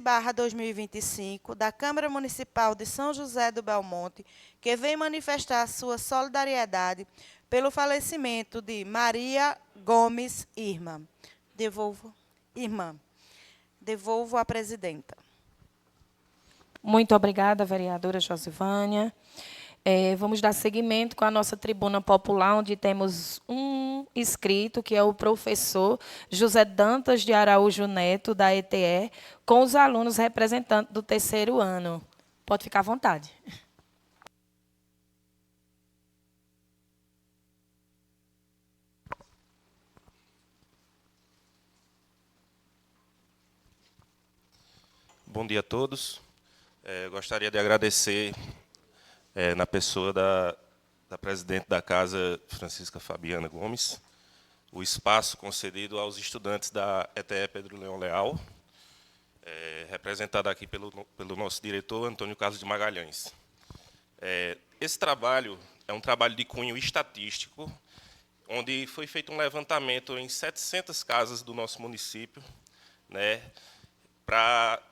2025 da Câmara Municipal de São José do Belmonte, que vem manifestar sua solidariedade pelo falecimento de Maria Gomes Irmã. Devolvo à presidenta. Muito obrigada, vereadora Josivânia. Vamos dar seguimento com a nossa tribuna popular, onde temos um inscrito, que é o professor José Dantas de Araújo Neto, da ETE, com os alunos representantes do terceiro ano. Pode ficar à vontade. Bom dia a todos. Gostaria de agradecer, na pessoa da presidente da Casa, Francisca Fabiana Gomes, o espaço concedido aos estudantes da ETE Pedro Leão Leal, representado aqui pelo nosso diretor, Antônio Carlos de Magalhães. Esse trabalho é um trabalho de cunho estatístico, onde foi feito um levantamento em 700 casas do nosso município, né, para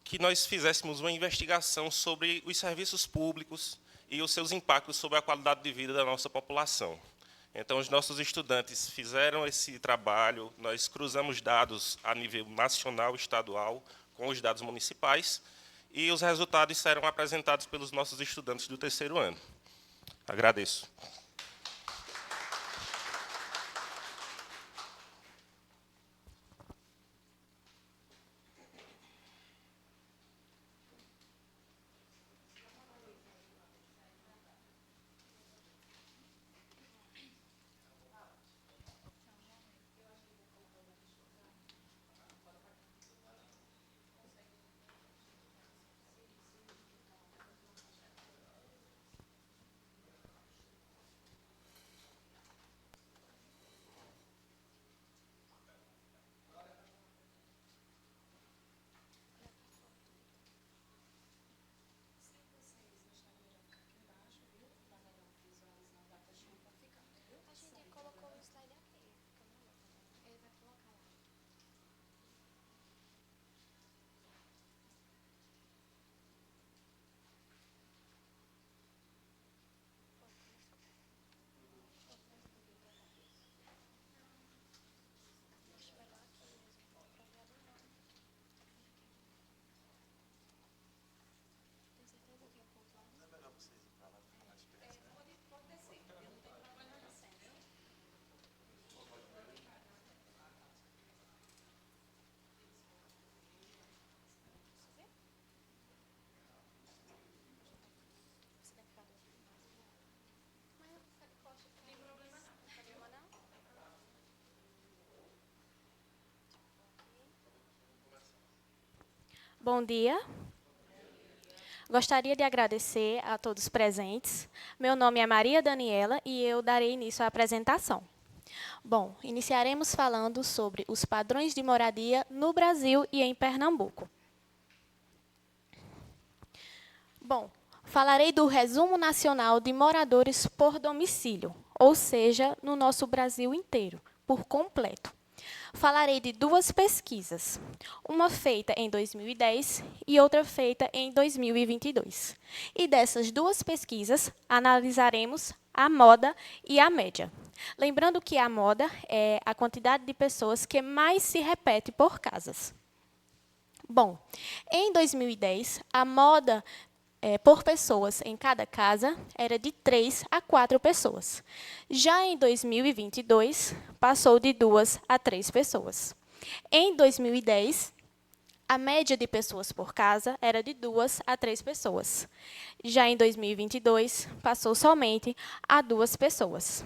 que nós fizéssemos uma investigação sobre os serviços públicos e os seus impactos sobre a qualidade de vida da nossa população. Então, os nossos estudantes fizeram esse trabalho, nós cruzamos dados a nível nacional e estadual com os dados municipais, e os resultados serão apresentados pelos nossos estudantes do terceiro ano. Agradeço. Bom dia. Gostaria de agradecer a todos presentes. Meu nome é Maria Daniela e eu darei início à apresentação. Bom, iniciaremos falando sobre os padrões de moradia no Brasil e em Pernambuco. Bom, falarei do Resumo Nacional de Moradores por Domicílio, ou seja, no nosso Brasil inteiro, por completo. Falarei de duas pesquisas, uma feita em 2010 e outra feita em 2022. E dessas duas pesquisas, analisaremos a moda e a média. Lembrando que a moda é a quantidade de pessoas que mais se repete por casas. Bom, em 2010, a moda por pessoas em cada casa era de 3 a 4 pessoas. Já em 2022, passou de 2 a 3 pessoas. Em 2010, a média de pessoas por casa era de 2 a 3 pessoas. Já em 2022, passou somente a 2 pessoas.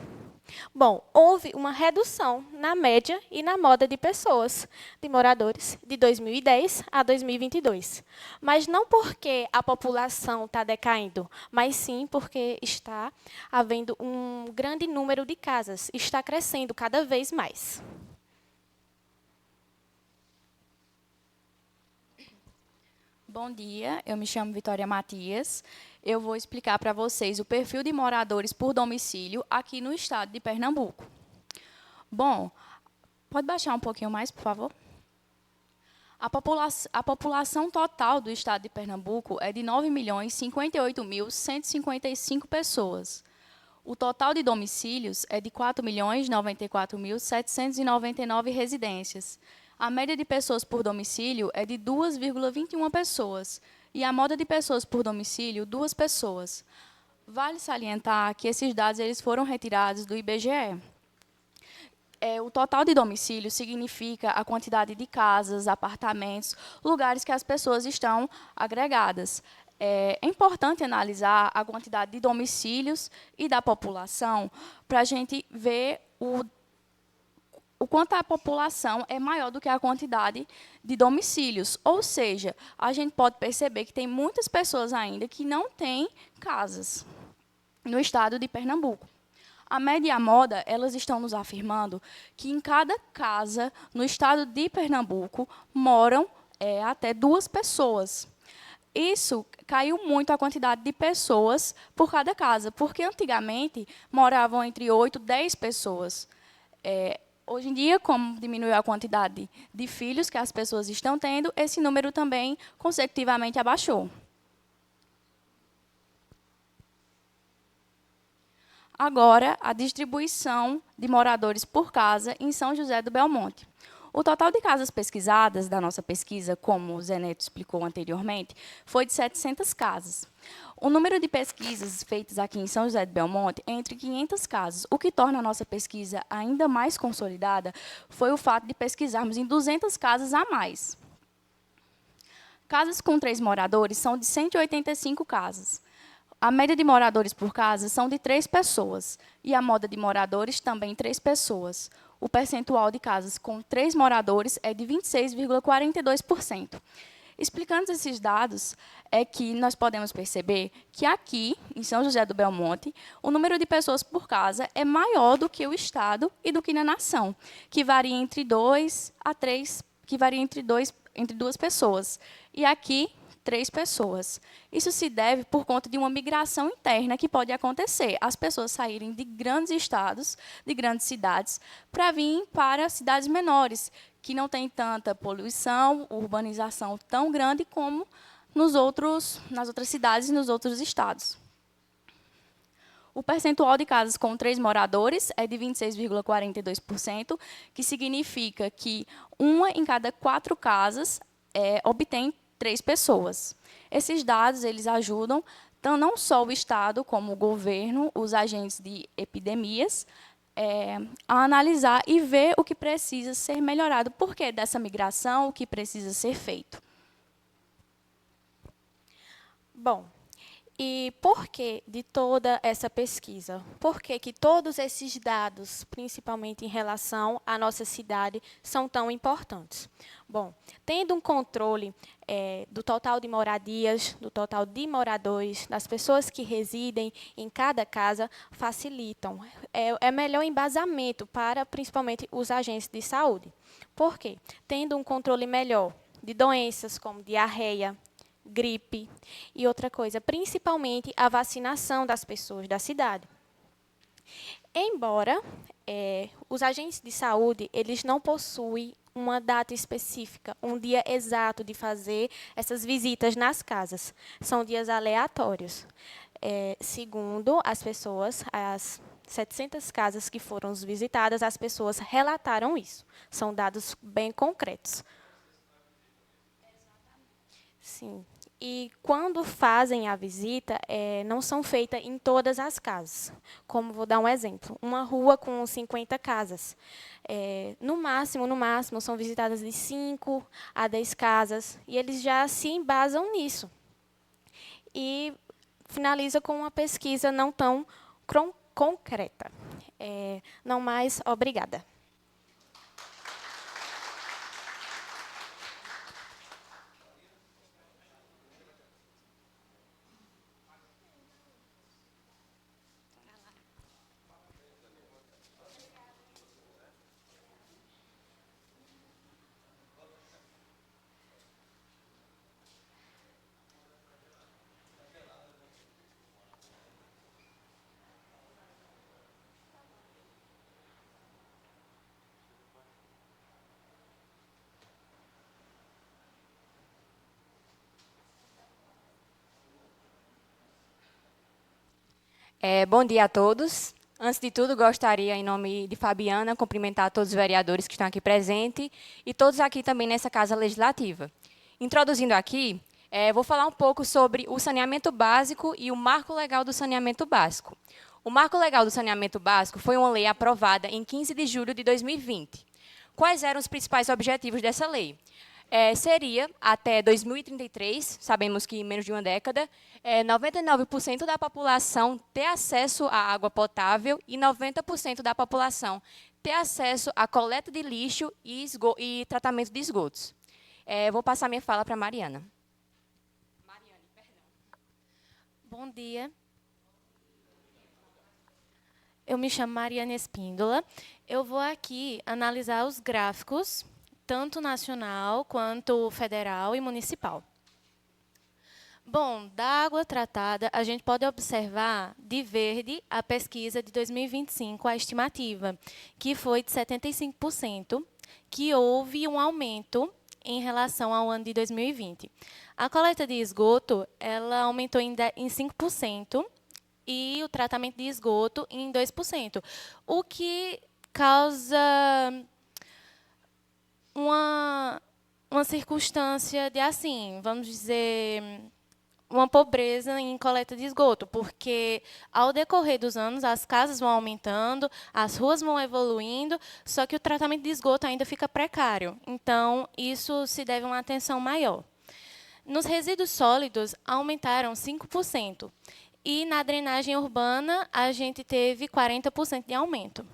Bom, houve uma redução na média e na moda de pessoas, de moradores, de 2010 a 2022. Mas não porque a população está decaindo, mas sim porque está havendo um grande número de casas, está crescendo cada vez mais. Bom dia, eu me chamo Vitória Matias. Eu vou explicar para vocês o perfil de moradores por domicílio aqui no estado de Pernambuco. Bom, pode baixar um pouquinho mais, por favor? A população total do estado de Pernambuco é de 9.058.155 pessoas. O total de domicílios é de 4.094.799 residências. A média de pessoas por domicílio é de 2,21 pessoas e a moda de pessoas por domicílio, 2 pessoas. Vale salientar que esses dados eles foram retirados do IBGE. O total de domicílio significa a quantidade de casas, apartamentos, lugares que as pessoas estão agregadas. É importante analisar a quantidade de domicílios e da população para a gente ver o quanto a população é maior do que a quantidade de domicílios. Ou seja, a gente pode perceber que tem muitas pessoas ainda que não têm casas no estado de Pernambuco. A média e a moda, elas estão nos afirmando que em cada casa no estado de Pernambuco moram até 2 pessoas. Isso caiu muito a quantidade de pessoas por cada casa, porque antigamente moravam entre 8 e 10 pessoas. Hoje em dia, como diminuiu a quantidade de filhos que as pessoas estão tendo, esse número também consecutivamente abaixou. Agora, a distribuição de moradores por casa em São José do Belmonte. O total de casas pesquisadas da nossa pesquisa, como o Zé Neto explicou anteriormente, foi de 700 casas. O número de pesquisas feitas aqui em São José do Belmonte é entre 500 casas. O que torna a nossa pesquisa ainda mais consolidada foi o fato de pesquisarmos em 200 casas a mais. Casas com 3 moradores são de 185 casas. A média de moradores por casa são de 3 pessoas, e a moda de moradores também 3 pessoas. O percentual de casas com 3 moradores é de 26,42%. Explicando esses dados, é que nós podemos perceber que aqui, em São José do Belmonte, o número de pessoas por casa é maior do que o estado e do que na nação, que varia entre 2 a 3, que varia entre 2 pessoas. E aqui, 3 pessoas. Isso se deve por conta de uma migração interna que pode acontecer. As pessoas saírem de grandes estados, de grandes cidades, para vir para cidades menores, que não têm tanta poluição, urbanização tão grande como nas outras cidades e nos outros estados. O percentual de casas com 3 moradores é de 26,42%, que significa que 1 em cada 4 casas obtém 3 pessoas. Esses dados eles ajudam não só o Estado, como o governo, os agentes de epidemias, a analisar e ver o que precisa ser melhorado. Por que dessa migração, o que precisa ser feito? Bom, e por que de toda essa pesquisa? Por que todos esses dados, principalmente em relação à nossa cidade, são tão importantes? Bom, tendo um controle do total de moradias, do total de moradores, das pessoas que residem em cada casa, facilitam. É melhor embasamento para, principalmente, os agentes de saúde. Por quê? Tendo um controle melhor de doenças como diarreia, gripe e outra coisa, principalmente a vacinação das pessoas da cidade. Embora os agentes de saúde eles não possuem uma data específica, um dia exato de fazer essas visitas nas casas. São dias aleatórios. Segundo as pessoas, as 700 casas que foram visitadas, as pessoas relataram isso. São dados bem concretos. Sim. E quando fazem a visita, não são feitas em todas as casas. Como vou dar um exemplo, uma rua com 50 casas. No máximo, são visitadas de 5 a 10 casas, e eles já se embasam nisso. E finaliza com uma pesquisa não tão concreta. Não mais, obrigada. Bom dia a todos. Antes de tudo, gostaria, em nome de Fabiana, cumprimentar todos os vereadores que estão aqui presentes e todos aqui também nessa Casa Legislativa. Introduzindo aqui, vou falar um pouco sobre o saneamento básico e o Marco Legal do Saneamento Básico. O Marco Legal do Saneamento Básico foi uma lei aprovada em 15 de julho de 2020. Quais eram os principais objetivos dessa lei? Seria, até 2033, sabemos que em menos de uma década, 99% da população ter acesso à água potável e 90% da população ter acesso à coleta de lixo e tratamento de esgotos. Vou passar minha fala para a Mariana. Bom dia. Eu me chamo Mariana Espíndola. Eu vou aqui analisar os gráficos, tanto nacional quanto federal e municipal. Bom, da água tratada, a gente pode observar de verde a pesquisa de 2025, a estimativa, que foi de 75%, que houve um aumento em relação ao ano de 2020. A coleta de esgoto, ela aumentou em 5% e o tratamento de esgoto em 2%, o que causa uma circunstância de, assim, vamos dizer, uma pobreza em coleta de esgoto, porque, ao decorrer dos anos, as casas vão aumentando, as ruas vão evoluindo, só que o tratamento de esgoto ainda fica precário. Então, isso se deve a uma atenção maior. Nos resíduos sólidos, aumentaram 5%. E, na drenagem urbana, a gente teve 40% de aumento.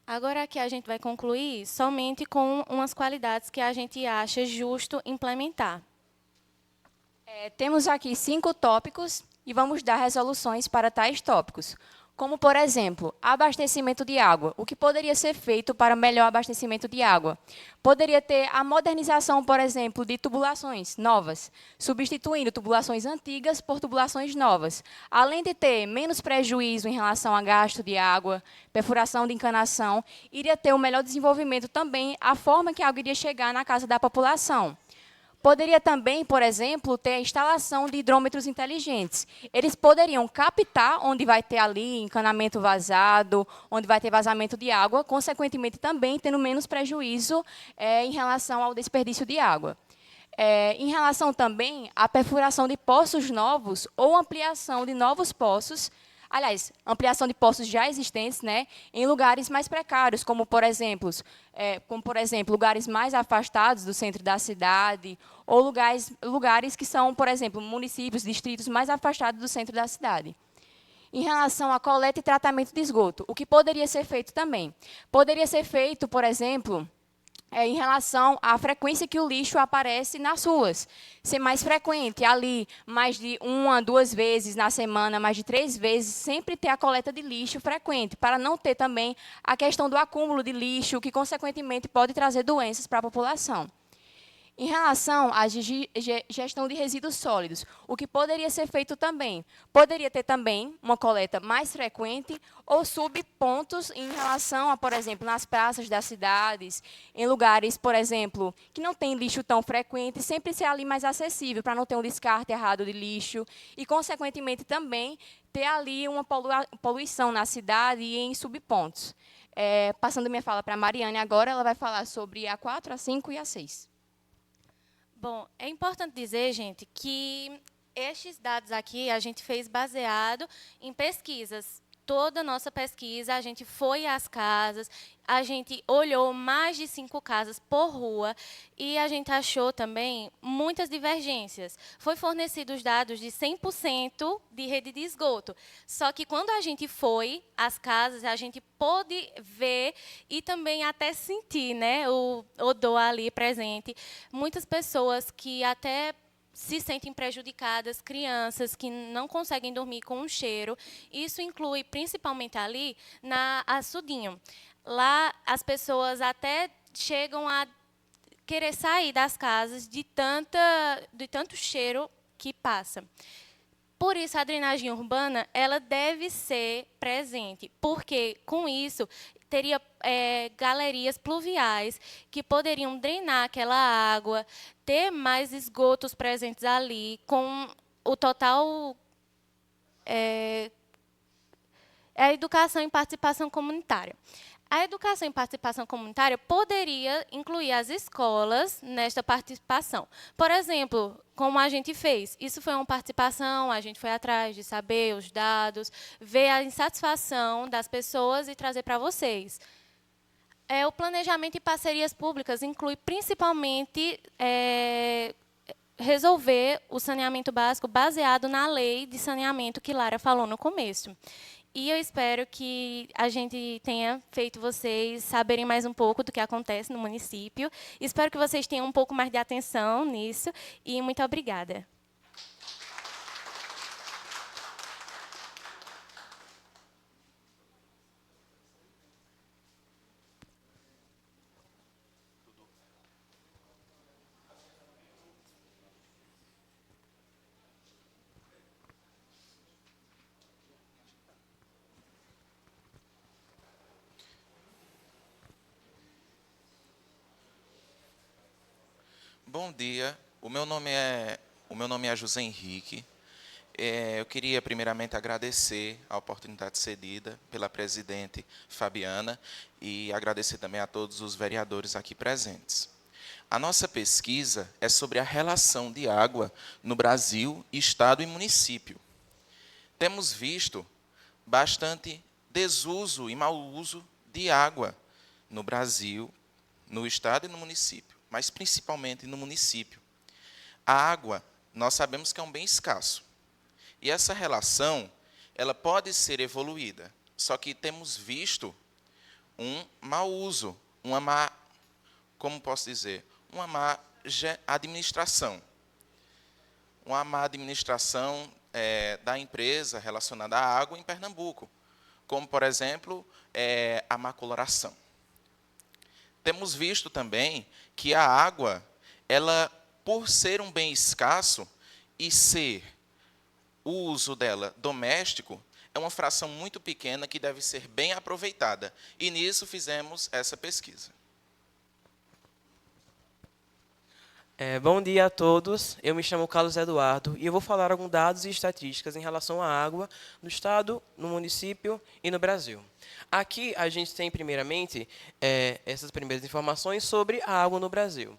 Agora aqui a gente vai concluir somente com umas qualidades que a gente acha justo implementar. Temos aqui 5 tópicos e vamos dar resoluções para tais tópicos. Como, por exemplo, abastecimento de água. O que poderia ser feito para melhor abastecimento de água? Poderia ter a modernização, por exemplo, de tubulações novas, substituindo tubulações antigas por tubulações novas. Além de ter menos prejuízo em relação a gasto de água, perfuração de encanação, iria ter um melhor desenvolvimento também a forma que a água iria chegar na casa da população. Poderia também, por exemplo, ter a instalação de hidrômetros inteligentes. Eles poderiam captar onde vai ter ali encanamento vazado, onde vai ter vazamento de água, consequentemente também tendo menos prejuízo em relação ao desperdício de água. Em relação também à perfuração de poços novos ou ampliação de novos poços, aliás, ampliação de poços já existentes, né, em lugares mais precários, como por exemplo, lugares mais afastados do centro da cidade, ou lugares que são, por exemplo, municípios, distritos mais afastados do centro da cidade. Em relação à coleta e tratamento de esgoto, o que poderia ser feito também? Poderia ser feito, por exemplo, em relação à frequência que o lixo aparece nas ruas. Ser mais frequente, ali, mais de 1 a 2 vezes na semana, mais de 3 vezes, sempre ter a coleta de lixo frequente, para não ter também a questão do acúmulo de lixo, que, consequentemente, pode trazer doenças para a população. Em relação à gestão de resíduos sólidos, o que poderia ser feito também? Poderia ter também uma coleta mais frequente ou subpontos em relação a, por exemplo, nas praças das cidades, em lugares, por exemplo, que não tem lixo tão frequente, sempre ser ali mais acessível, para não ter um descarte errado de lixo e, consequentemente, também ter ali uma poluição na cidade e em subpontos. Passando minha fala para a Mariane agora, ela vai falar sobre a 4, a 5 e a 6. Bom, é importante dizer, gente, que estes dados aqui a gente fez baseado em pesquisas. Toda a nossa pesquisa, a gente foi às casas, a gente olhou mais de 5 casas por rua e a gente achou também muitas divergências. Foi fornecido os dados de 100% de rede de esgoto. Só que quando a gente foi às casas, a gente pôde ver e também até sentir, né, o odor ali presente. Muitas pessoas que até se sentem prejudicadas, crianças que não conseguem dormir com um cheiro. Isso inclui principalmente ali na Açudinho. Lá as pessoas até chegam a querer sair das casas de tanto cheiro que passa. Por isso, a drenagem urbana ela deve ser presente, porque, com isso, teria galerias pluviais que poderiam drenar aquela água, ter mais esgotos presentes ali, com o total é a educação em participação comunitária. A educação em participação comunitária poderia incluir as escolas nesta participação. Por exemplo, como a gente fez, isso foi uma participação, a gente foi atrás de saber os dados, ver a insatisfação das pessoas e trazer para vocês. O planejamento e parcerias públicas inclui principalmente resolver o saneamento básico baseado na lei de saneamento que Lara falou no começo. E eu espero que a gente tenha feito vocês saberem mais um pouco do que acontece no município. Espero que vocês tenham um pouco mais de atenção nisso. E muito obrigada. Bom dia, o meu nome é José Henrique. Eu queria primeiramente agradecer a oportunidade cedida pela presidente Fabiana e agradecer também a todos os vereadores aqui presentes. A nossa pesquisa é sobre a relação de água no Brasil, estado e município. Temos visto bastante desuso e mau uso de água no Brasil, no estado e no município, mas principalmente no município. A água, nós sabemos que é um bem escasso. E essa relação, ela pode ser evoluída. Só que temos visto um mau uso, como posso dizer, uma má administração. Uma má administração da empresa relacionada à água em Pernambuco, como, por exemplo, a má coloração. Temos visto também que a água, ela, por ser um bem escasso e ser o uso dela doméstico, é uma fração muito pequena que deve ser bem aproveitada. E nisso fizemos essa pesquisa. Bom dia a todos, eu me chamo Carlos Eduardo e eu vou falar alguns dados e estatísticas em relação à água no estado, no município e no Brasil. Aqui a gente tem, primeiramente, essas primeiras informações sobre a água no Brasil.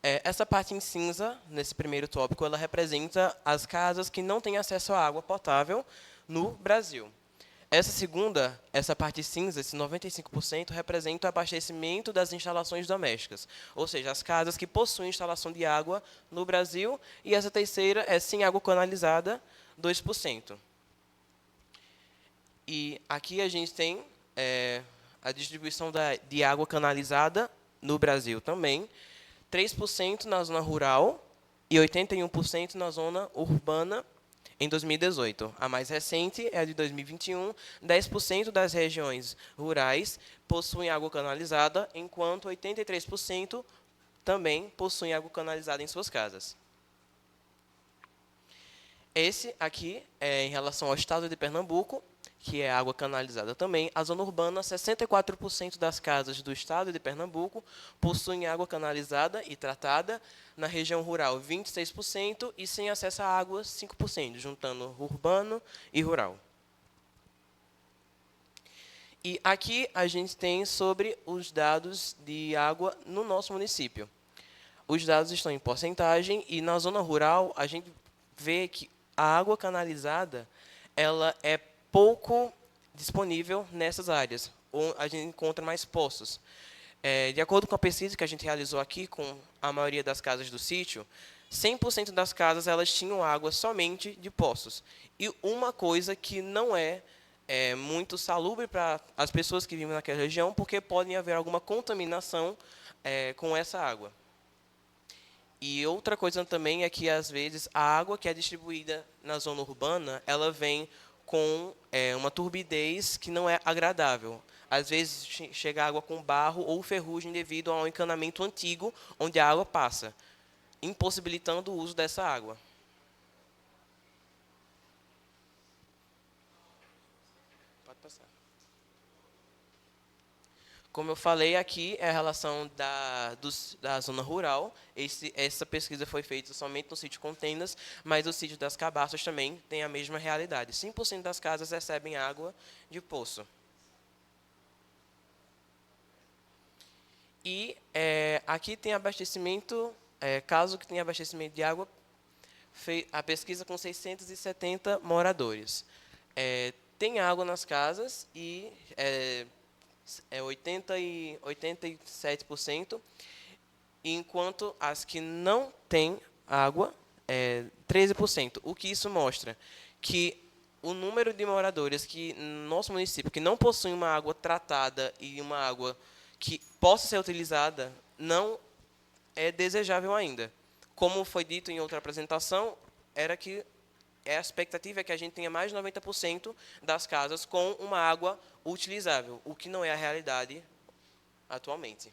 Essa parte em cinza, nesse primeiro tópico, ela representa as casas que não têm acesso à água potável no Brasil. Essa parte cinza, esse 95%, representa o abastecimento das instalações domésticas, ou seja, as casas que possuem instalação de água no Brasil, e essa terceira é sem água canalizada, 2%. E aqui a gente tem a distribuição de água canalizada no Brasil também, 3% na zona rural e 81% na zona urbana, em 2018. A mais recente é a de 2021, 10% das regiões rurais possuem água canalizada, enquanto 83% também possuem água canalizada em suas casas. Esse aqui é em relação ao estado de Pernambuco, que é água canalizada também. A zona urbana, 64% das casas do estado de Pernambuco possuem água canalizada e tratada. Na região rural, 26%, e sem acesso à água, 5%, juntando urbano e rural. E aqui a gente tem sobre os dados de água no nosso município. Os dados estão em porcentagem, e na zona rural a gente vê que a água canalizada ela é pouco disponível nessas áreas, onde a gente encontra mais poços. De acordo com a pesquisa que a gente realizou aqui com a maioria das casas do sítio, 100% das casas elas tinham água somente de poços. E uma coisa que não é muito salubre para as pessoas que vivem naquela região, porque pode haver alguma contaminação com essa água. E outra coisa também é que, às vezes, a água que é distribuída na zona urbana, ela vem com uma turbidez que não é agradável. Às vezes, chega água com barro ou ferrugem devido a um encanamento antigo, onde a água passa, impossibilitando o uso dessa água. Pode passar. Como eu falei, aqui é a relação da zona rural. Essa pesquisa foi feita somente no sítio Contendas, mas o sítio das Cabaças também tem a mesma realidade. 5% das casas recebem água de poço. E aqui tem abastecimento, caso que tenha abastecimento de água, a pesquisa com 670 moradores. Tem água nas casas e 87%, enquanto as que não têm água é 13%. O que isso mostra? Que o número de moradores que no nosso município que não possuem uma água tratada e uma água que possa ser utilizada não é desejável ainda. Como foi dito em outra apresentação, a expectativa é que a gente tenha mais de 90% das casas com uma água utilizável, o que não é a realidade atualmente.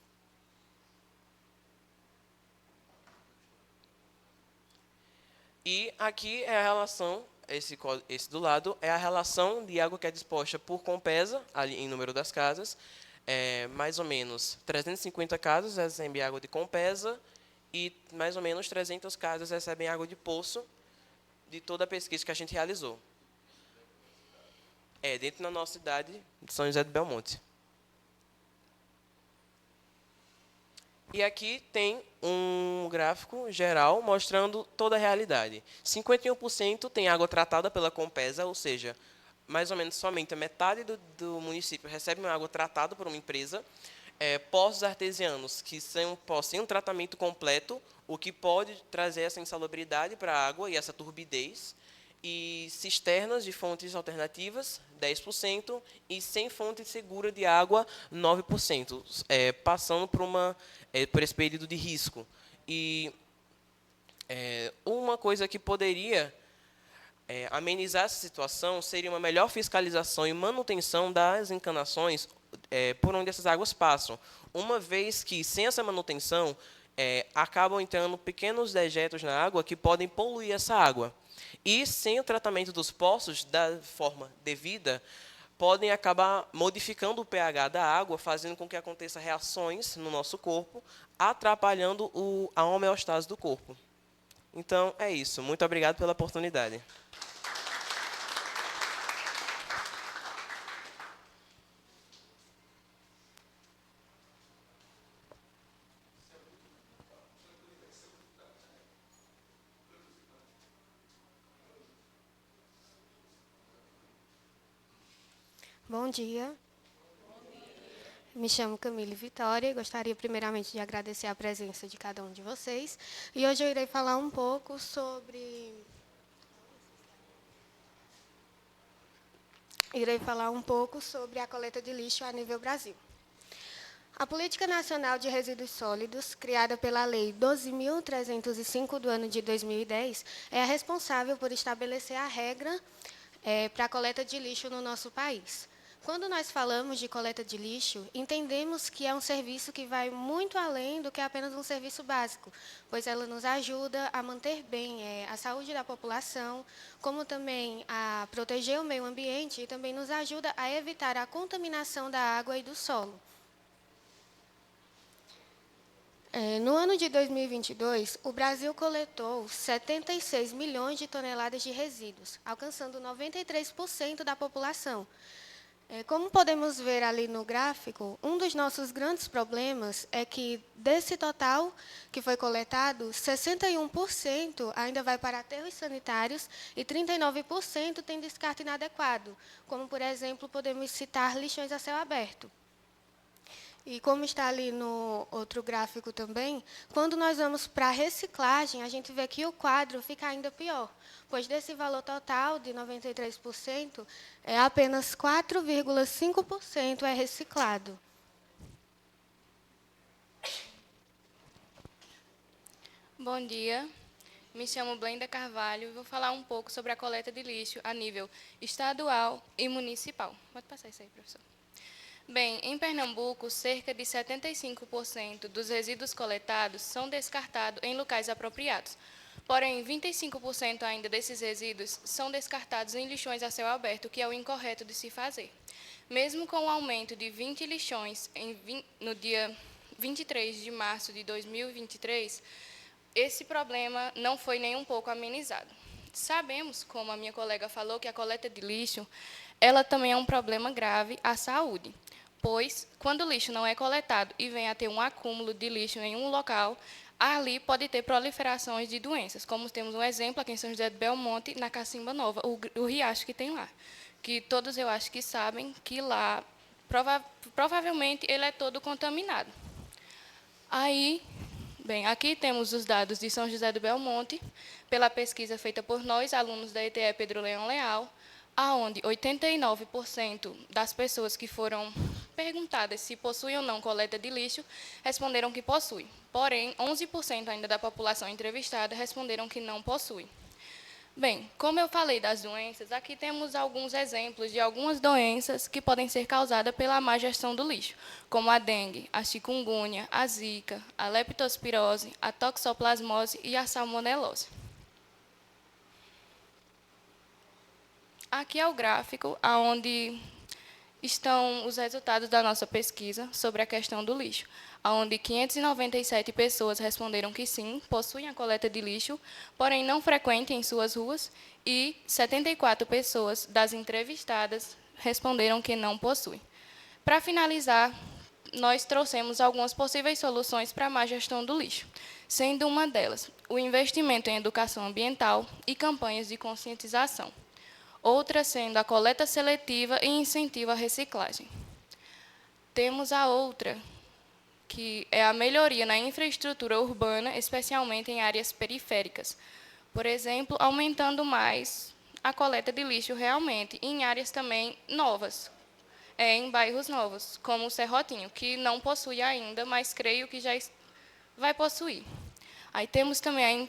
E aqui é a relação, esse do lado, é a relação de água que é disposta por Compesa, ali em número das casas. Mais ou menos 350 casas recebem água de Compesa e mais ou menos 300 casas recebem água de poço, de toda a pesquisa que a gente realizou. Dentro da nossa cidade de São José do Belmonte. E aqui tem um gráfico geral mostrando toda a realidade. 51% tem água tratada pela Compesa, ou seja, mais ou menos somente a metade do município recebe uma água tratada por uma empresa. Poços artesianos que possuem um tratamento completo, o que pode trazer essa insalubridade para a água e essa turbidez. E cisternas de fontes alternativas, 10%, e sem fonte segura de água, 9%, passando por esse período de risco. E uma coisa que poderia amenizar essa situação seria uma melhor fiscalização e manutenção das encanações por onde essas águas passam, uma vez que, sem essa manutenção, acabam entrando pequenos dejetos na água que podem poluir essa água. E, sem o tratamento dos poços da forma devida, podem acabar modificando o pH da água, fazendo com que aconteça reações no nosso corpo, atrapalhando a homeostase do corpo. Então, é isso. Muito obrigado pela oportunidade. Bom dia. Me chamo Camille Vitória e gostaria primeiramente de agradecer a presença de cada um de vocês. E hoje eu irei falar um pouco sobre... a coleta de lixo a nível Brasil. A Política Nacional de Resíduos Sólidos, criada pela Lei 12.305 do ano de 2010, é a responsável por estabelecer a regra para a coleta de lixo no nosso país. Quando nós falamos de coleta de lixo, entendemos que é um serviço que vai muito além do que apenas um serviço básico, pois ela nos ajuda a manter bem a saúde da população, como também a proteger o meio ambiente e também nos ajuda a evitar a contaminação da água e do solo. No ano de 2022, o Brasil coletou 76 milhões de toneladas de resíduos, alcançando 93% da população. Como podemos ver ali no gráfico, um dos nossos grandes problemas é que, desse total que foi coletado, 61% ainda vai para aterros sanitários e 39% tem descarte inadequado, como, por exemplo, podemos citar lixões a céu aberto. E como está ali no outro gráfico também, quando nós vamos para a reciclagem, a gente vê que o quadro fica ainda pior, pois desse valor total de 93%, apenas 4,5% é reciclado. Bom dia, me chamo Blenda Carvalho e vou falar um pouco sobre a coleta de lixo a nível estadual e municipal. Pode passar isso aí, professor. Bem, em Pernambuco, cerca de 75% dos resíduos coletados são descartados em locais apropriados. Porém, 25% ainda desses resíduos são descartados em lixões a céu aberto, que é o incorreto de se fazer. Mesmo com o aumento de 20 lixões no dia 23 de março de 2023, esse problema não foi nem um pouco amenizado. Sabemos, como a minha colega falou, que a coleta de lixo, ela também é um problema grave à saúde, pois, quando o lixo não é coletado e vem a ter um acúmulo de lixo em um local, ali pode ter proliferações de doenças, como temos um exemplo aqui em São José do Belmonte, na Cacimba Nova, o riacho que tem lá, que todos eu acho que sabem que lá, provavelmente, ele é todo contaminado. Aí, bem, aqui temos os dados de São José do Belmonte, pela pesquisa feita por nós, alunos da ETE Pedro Leão Leal, aonde 89% das pessoas que foram perguntadas se possuem ou não coleta de lixo, responderam que possuem. Porém, 11% ainda da população entrevistada responderam que não possuem. Bem, como eu falei das doenças, aqui temos alguns exemplos de algumas doenças que podem ser causadas pela má gestão do lixo, como a dengue, a chikungunya, a zika, a leptospirose, a toxoplasmose e a salmonelose. Aqui é o gráfico onde estão os resultados da nossa pesquisa sobre a questão do lixo, onde 597 pessoas responderam que sim, possuem a coleta de lixo, porém não frequentam em suas ruas, e 74 pessoas das entrevistadas responderam que não possuem. Para finalizar, nós trouxemos algumas possíveis soluções para a má gestão do lixo, sendo uma delas o investimento em educação ambiental e campanhas de conscientização. Outra sendo a coleta seletiva e incentivo à reciclagem. Temos a outra, que é a melhoria na infraestrutura urbana, especialmente em áreas periféricas. Por exemplo, aumentando mais a coleta de lixo realmente, em áreas também novas, em bairros novos, como o Serrotinho, que não possui ainda, mas creio que já vai possuir. Aí temos também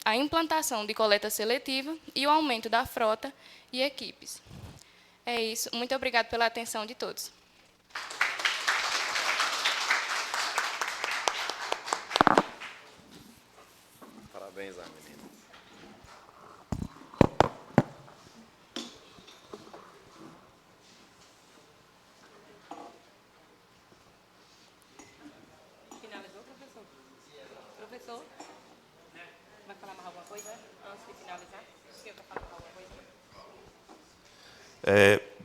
a implantação de coleta seletiva e o aumento da frota e equipes. É isso. Muito obrigada pela atenção de todos. Parabéns, a menina. Finalizou, professor? Professor? Vai falar mais alguma coisa antes de finalizar? O senhor quer falar mais alguma coisa?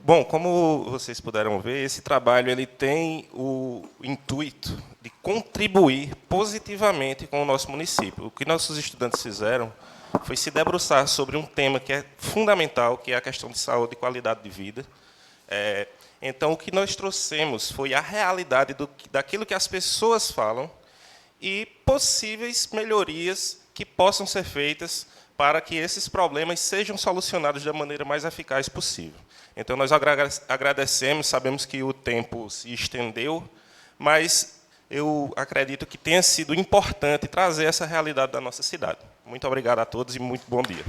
Bom, como vocês puderam ver, esse trabalho ele tem o intuito de contribuir positivamente com o nosso município. O que nossos estudantes fizeram foi se debruçar sobre um tema que é fundamental, que é a questão de saúde e qualidade de vida. Então, o que nós trouxemos foi a realidade daquilo que as pessoas falam e possíveis melhorias que possam ser feitas para que esses problemas sejam solucionados da maneira mais eficaz possível. Então, nós agradecemos, sabemos que o tempo se estendeu, mas eu acredito que tenha sido importante trazer essa realidade da nossa cidade. Muito obrigado a todos e muito bom dia.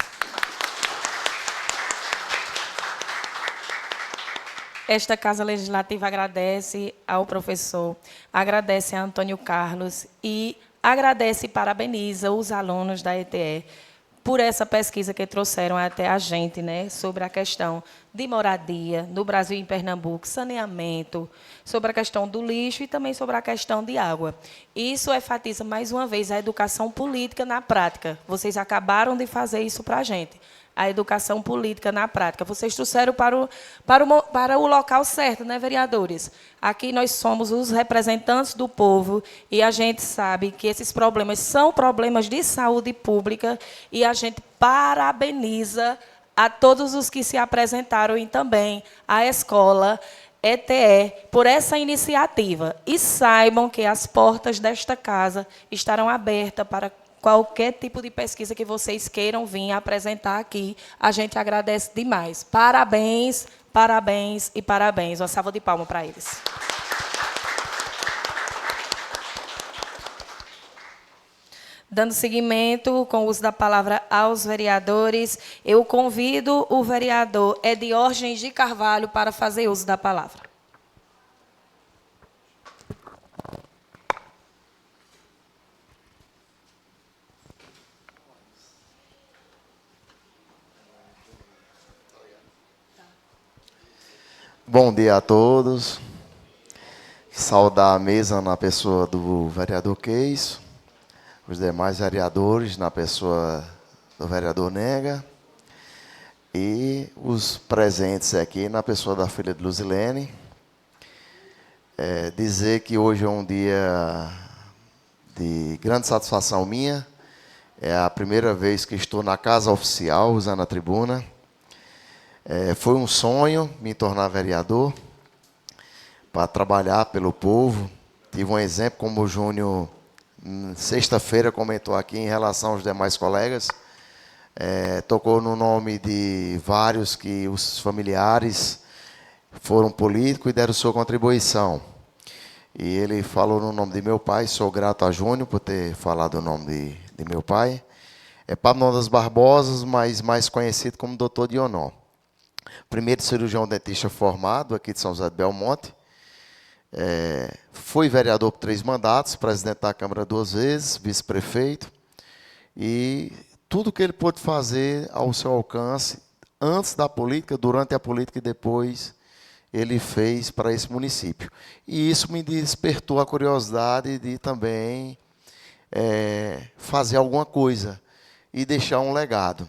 Esta Casa Legislativa agradece ao professor, agradece a Antônio Carlos e agradece e parabeniza os alunos da ETE por essa pesquisa que trouxeram até a gente, né, sobre a questão de moradia no Brasil e em Pernambuco, saneamento, sobre a questão do lixo e também sobre a questão de água. Isso enfatiza, mais uma vez, a educação política na prática. Vocês acabaram de fazer isso para a gente. A educação política na prática. Vocês trouxeram para o local certo, né, vereadores? Aqui nós somos os representantes do povo e a gente sabe que esses problemas são problemas de saúde pública e a gente parabeniza a todos os que se apresentaram e também a escola ETE por essa iniciativa. E saibam que as portas desta casa estarão abertas para qualquer tipo de pesquisa que vocês queiram vir apresentar aqui. A gente agradece demais. Parabéns, parabéns e parabéns. Uma salva de palmas para eles. Dando seguimento com o uso da palavra aos vereadores, eu convido o vereador Ediorgens de Carvalho para fazer uso da palavra. Bom dia a todos. Saudar a mesa na pessoa do vereador Queiso, os demais vereadores na pessoa do vereador Nega e os presentes aqui na pessoa da filha de Luzilene. Dizer que hoje é um dia de grande satisfação minha. É a primeira vez que estou na casa oficial, usando a tribuna. Foi um sonho me tornar vereador, para trabalhar pelo povo. Tive um exemplo, como o Júnior, sexta-feira, comentou aqui em relação aos demais colegas. Tocou no nome de vários que os familiares foram políticos e deram sua contribuição. E ele falou no nome de meu pai, sou grato a Júnior por ter falado o nome de meu pai. É Pablo Nodas Barbosa, mas mais conhecido como Dr. Dionó. Primeiro cirurgião dentista formado aqui de São José do Belmonte. Foi vereador por 3 mandatos, presidente da Câmara 2 vezes, vice-prefeito. E tudo que ele pôde fazer ao seu alcance, antes da política, durante a política e depois, ele fez para esse município. E isso me despertou a curiosidade de também fazer alguma coisa e deixar um legado.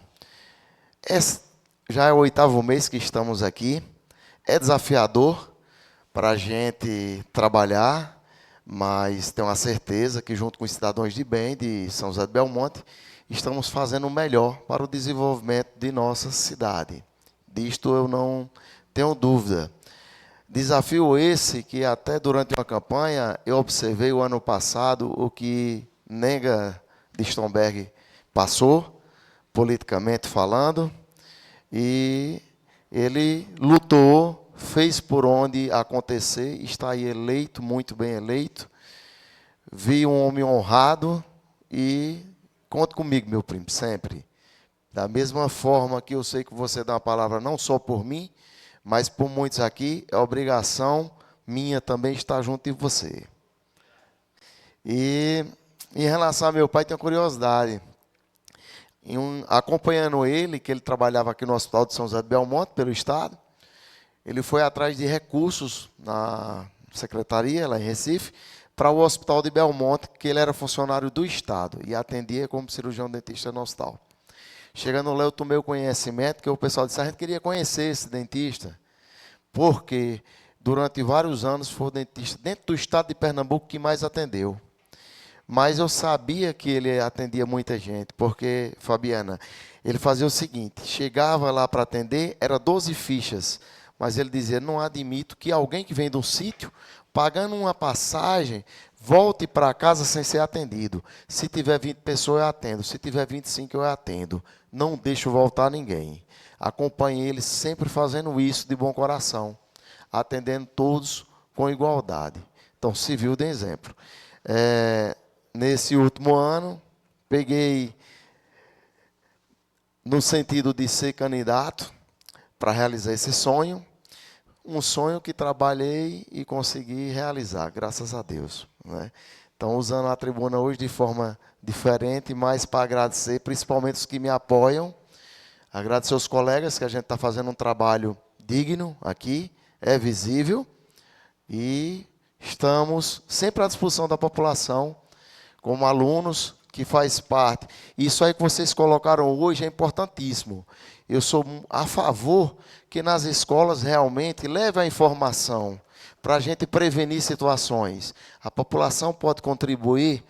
Já é o 8º mês que estamos aqui. É desafiador para a gente trabalhar, mas tenho a certeza que, junto com os cidadãos de bem de São José do Belmonte, estamos fazendo o melhor para o desenvolvimento de nossa cidade. Disto eu não tenho dúvida. Desafio esse que até durante uma campanha eu observei o ano passado o que Nega de Stomberg passou, politicamente falando, e ele lutou, fez por onde acontecer, está aí eleito, muito bem eleito. Vi um homem honrado e conte comigo, meu primo, sempre. Da mesma forma que eu sei que você dá uma palavra não só por mim, mas por muitos aqui, é obrigação minha também estar junto de você. E em relação a meu pai, tenho curiosidade. Acompanhando ele, que ele trabalhava aqui no Hospital de São José do Belmonte, pelo Estado, ele foi atrás de recursos na secretaria, lá em Recife, para o Hospital de Belmonte, que ele era funcionário do Estado e atendia como cirurgião dentista no hospital. Chegando lá, eu tomei o conhecimento que o pessoal disse, a gente queria conhecer esse dentista, porque durante vários anos foi o dentista dentro do Estado de Pernambuco que mais atendeu. Mas eu sabia que ele atendia muita gente, porque, Fabiana, ele fazia o seguinte, chegava lá para atender, era 12 fichas, mas ele dizia, não admito que alguém que vem de um sítio, pagando uma passagem, volte para casa sem ser atendido. Se tiver 20 pessoas, eu atendo. Se tiver 25, eu atendo. Não deixo voltar ninguém. Acompanhei ele sempre fazendo isso de bom coração, atendendo todos com igualdade. Então, serviu de exemplo. Nesse último ano, peguei no sentido de ser candidato para realizar esse sonho, um sonho que trabalhei e consegui realizar, graças a Deus, né? Então, usando a tribuna hoje de forma diferente, mas para agradecer, principalmente os que me apoiam, agradecer aos colegas, que a gente está fazendo um trabalho digno aqui, é visível, e estamos sempre à disposição da população, como alunos que faz parte. Isso aí que vocês colocaram hoje é importantíssimo. Eu sou a favor que nas escolas realmente leve a informação para a gente prevenir situações. A população pode contribuir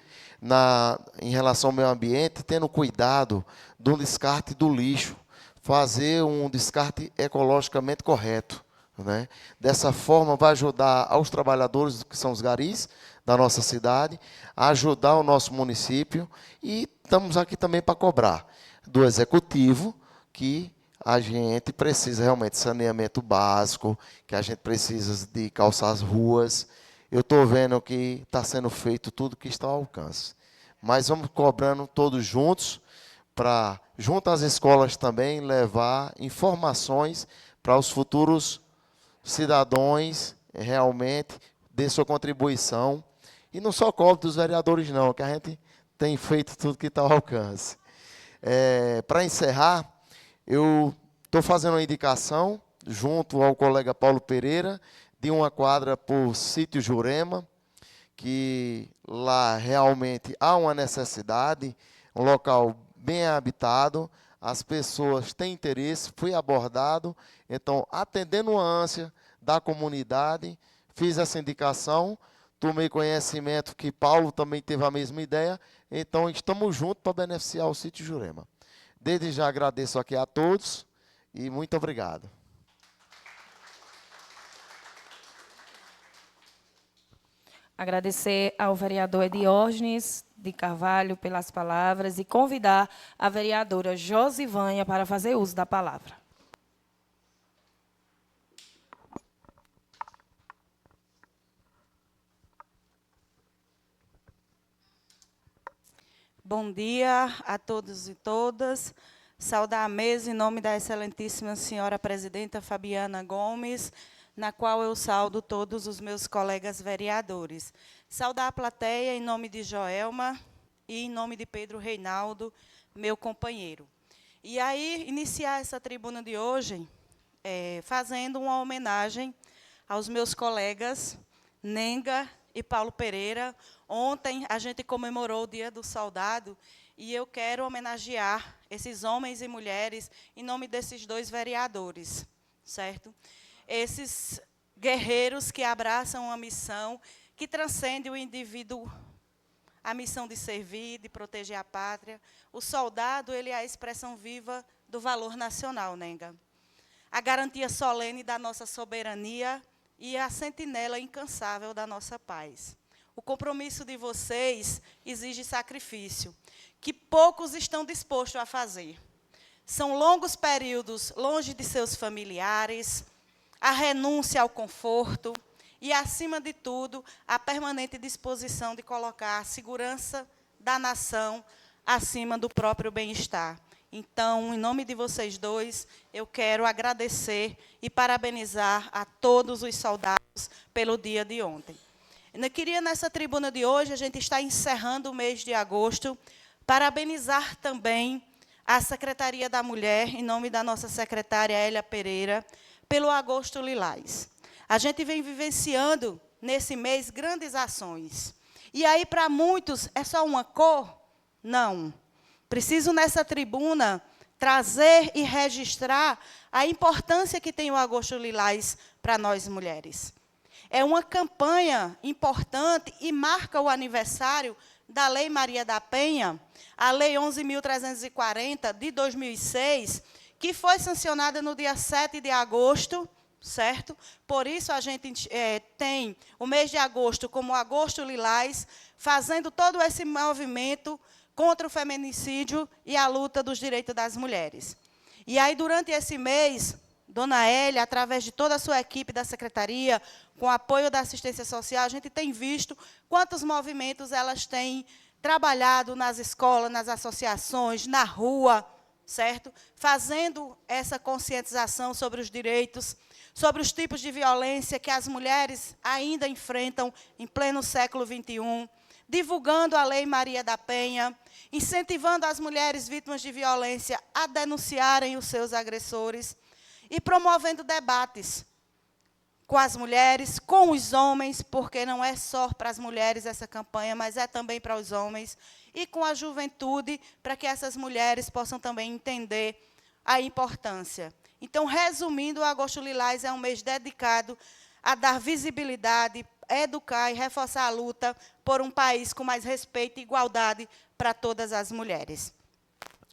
em relação ao meio ambiente, tendo cuidado do descarte do lixo, fazer um descarte ecologicamente correto, né? Dessa forma, vai ajudar aos trabalhadores, que são os garis da nossa cidade, a ajudar o nosso município, e estamos aqui também para cobrar do executivo que a gente precisa realmente de saneamento básico, que a gente precisa de calçar as ruas. Eu estou vendo que está sendo feito tudo que está ao alcance. Mas vamos cobrando todos juntos, para, junto às escolas também, levar informações para os futuros cidadãos, realmente, dê sua contribuição. E não só cobre dos vereadores, não, que a gente tem feito tudo que está ao alcance. Para encerrar, eu estou fazendo uma indicação junto ao colega Paulo Pereira, de uma quadra por Sítio Jurema, que lá realmente há uma necessidade, um local bem habitado, as pessoas têm interesse, fui abordado, então, atendendo a ânsia da comunidade, fiz essa indicação, tomei conhecimento que Paulo também teve a mesma ideia, então estamos juntos para beneficiar o Sítio Jurema. Desde já agradeço aqui a todos e muito obrigado. Agradecer ao vereador Diógenes de Carvalho pelas palavras e convidar a vereadora Josivânia para fazer uso da palavra. Bom dia a todos e todas. Saudar a mesa em nome da excelentíssima senhora presidenta Fabiana Gomes, na qual eu saudo todos os meus colegas vereadores. Saudar a plateia em nome de Joelma e em nome de Pedro Reinaldo, meu companheiro. E aí, iniciar essa tribuna de hoje fazendo uma homenagem aos meus colegas Nenga e Paulo Pereira. Ontem a gente comemorou o Dia do Soldado e eu quero homenagear esses homens e mulheres em nome desses dois vereadores, certo? Esses guerreiros que abraçam uma missão que transcende o indivíduo, a missão de servir, de proteger a pátria. O soldado, ele é a expressão viva do valor nacional, Nenga. A garantia solene da nossa soberania e a sentinela incansável da nossa paz. O compromisso de vocês exige sacrifício, que poucos estão dispostos a fazer. São longos períodos longe de seus familiares, a renúncia ao conforto e, acima de tudo, a permanente disposição de colocar a segurança da nação acima do próprio bem-estar. Então, em nome de vocês dois, eu quero agradecer e parabenizar a todos os soldados pelo dia de ontem. Eu queria, nessa tribuna de hoje, a gente está encerrando o mês de agosto, parabenizar também a Secretaria da Mulher, em nome da nossa secretária Hélia Pereira, pelo Agosto Lilás. A gente vem vivenciando, nesse mês, grandes ações. E aí, para muitos, é só uma cor? Não. Preciso, nessa tribuna, trazer e registrar a importância que tem o Agosto Lilás para nós mulheres. É uma campanha importante e marca o aniversário da Lei Maria da Penha, a Lei 11.340, de 2006, que foi sancionada no dia 7 de agosto, certo? Por isso, a gente tem o mês de agosto como Agosto Lilás, fazendo todo esse movimento contra o feminicídio e a luta dos direitos das mulheres. E aí, durante esse mês, Dona Hélia, através de toda a sua equipe da secretaria, com o apoio da assistência social, a gente tem visto quantos movimentos elas têm trabalhado nas escolas, nas associações, na rua, certo? Fazendo essa conscientização sobre os direitos, sobre os tipos de violência que as mulheres ainda enfrentam em pleno século XXI, divulgando a Lei Maria da Penha, incentivando as mulheres vítimas de violência a denunciarem os seus agressores e promovendo debates com as mulheres, com os homens, porque não é só para as mulheres essa campanha, mas é também para os homens, e com a juventude, para que essas mulheres possam também entender a importância. Então, resumindo, o Agosto Lilás é um mês dedicado a dar visibilidade, educar e reforçar a luta por um país com mais respeito e igualdade para todas as mulheres.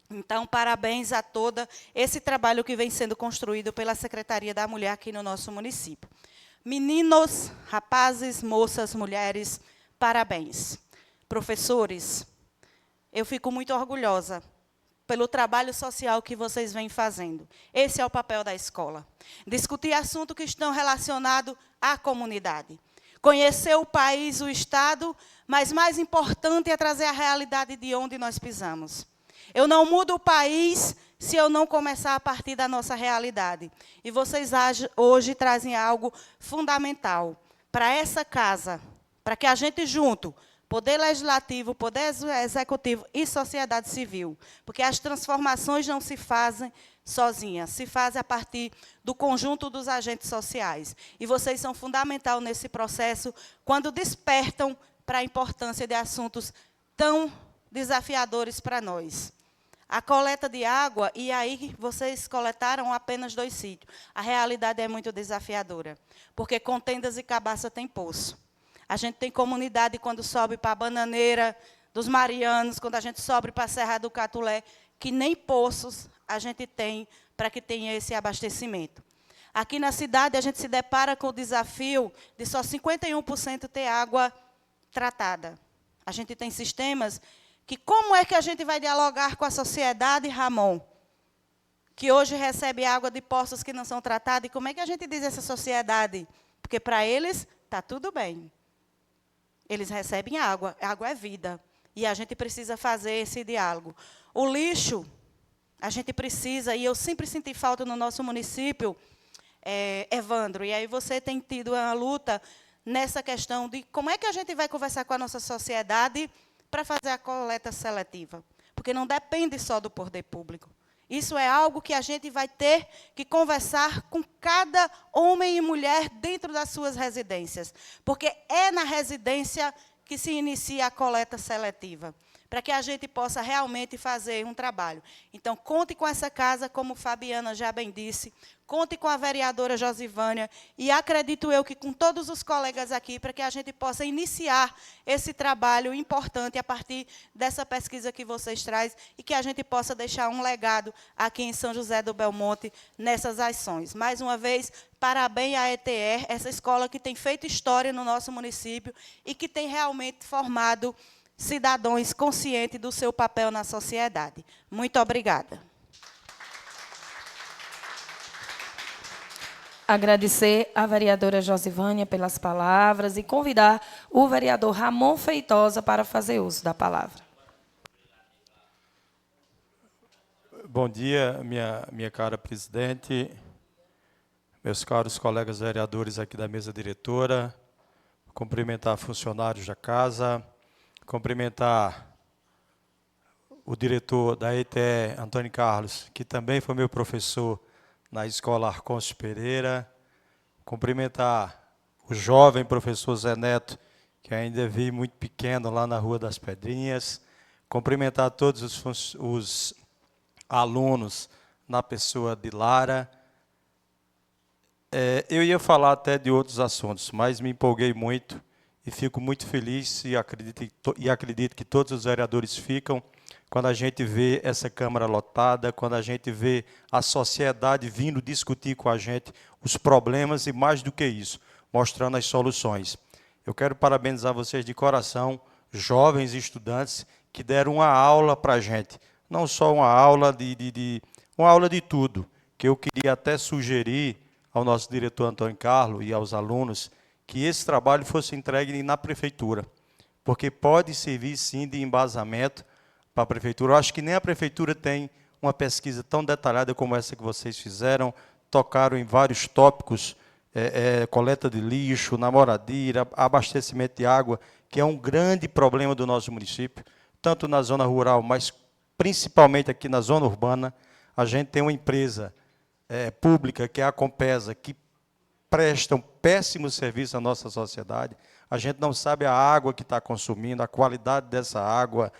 Então, parabéns a todo esse trabalho que vem sendo construído pela Secretaria da Mulher aqui no nosso município. Meninos, rapazes, moças, mulheres, parabéns. Professores, eu fico muito orgulhosa pelo trabalho social que vocês vêm fazendo. Esse é o papel da escola. Discutir assuntos que estão relacionados à comunidade. Conhecer o país, o Estado, mas mais importante é trazer a realidade de onde nós pisamos. Eu não mudo o país se eu não começar a partir da nossa realidade. E vocês hoje trazem algo fundamental para essa casa, para que a gente junto Poder Legislativo, Poder Executivo e sociedade civil. Porque as transformações não se fazem sozinhas, se fazem a partir do conjunto dos agentes sociais. E vocês são fundamental nesse processo quando despertam para a importância de assuntos tão desafiadores para nós. A coleta de água, e aí vocês coletaram apenas 2 sítios. A realidade é muito desafiadora, porque Contendas e Cabaça tem poço. A gente tem comunidade quando sobe para a Bananeira dos Marianos, quando a gente sobe para a Serra do Catulé, que nem poços a gente tem para que tenha esse abastecimento. Aqui na cidade, a gente se depara com o desafio de só 51% ter água tratada. A gente tem sistemas que, como é que a gente vai dialogar com a sociedade, Ramon, que hoje recebe água de poços que não são tratados, e como é que a gente diz a essa sociedade? Porque, para eles, está tudo bem. Eles recebem água é vida. E a gente precisa fazer esse diálogo. O lixo, a gente precisa, e eu sempre senti falta no nosso município, Evandro, e aí você tem tido uma luta nessa questão de como é que a gente vai conversar com a nossa sociedade para fazer a coleta seletiva. Porque não depende só do poder público. Isso é algo que a gente vai ter que conversar com cada homem e mulher dentro das suas residências. Porque é na residência que se inicia a coleta seletiva, para que a gente possa realmente fazer um trabalho. Então, conte com essa casa, como Fabiana já bem disse, conte com a vereadora Josivânia, e acredito eu que com todos os colegas aqui, para que a gente possa iniciar esse trabalho importante a partir dessa pesquisa que vocês trazem, e que a gente possa deixar um legado aqui em São José do Belmonte, nessas ações. Mais uma vez, parabéns à ETR, essa escola que tem feito história no nosso município, e que tem realmente formado cidadãos conscientes do seu papel na sociedade. Muito obrigada. Agradecer à vereadora Josivânia pelas palavras e convidar o vereador Ramon Feitosa para fazer uso da palavra. Bom dia, minha cara presidente, meus caros colegas vereadores aqui da mesa diretora, cumprimentar funcionários da casa, cumprimentar o diretor da ETE, Antônio Carlos, que também foi meu professor na escola Arconcio Pereira, cumprimentar o jovem professor Zé Neto, que ainda vi muito pequeno lá na Rua das Pedrinhas, cumprimentar todos os alunos na pessoa de Lara. Eu ia falar até de outros assuntos, mas me empolguei muito e fico muito feliz e acredito que todos os vereadores ficam quando a gente vê essa Câmara lotada, quando a gente vê a sociedade vindo discutir com a gente os problemas e, mais do que isso, mostrando as soluções. Eu quero parabenizar vocês de coração, jovens estudantes, que deram uma aula para a gente. Não só uma aula uma aula de tudo, que eu queria até sugerir ao nosso diretor Antônio Carlos e aos alunos que esse trabalho fosse entregue na prefeitura, porque pode servir, sim, de embasamento para a prefeitura. Eu acho que nem a prefeitura tem uma pesquisa tão detalhada como essa que vocês fizeram, tocaram em vários tópicos, coleta de lixo, na moradia, abastecimento de água, que é um grande problema do nosso município, tanto na zona rural, mas principalmente aqui na zona urbana. A gente tem uma empresa pública, que é a Compesa, que presta um péssimo serviço à nossa sociedade. A gente não sabe a água que está consumindo, a qualidade dessa água,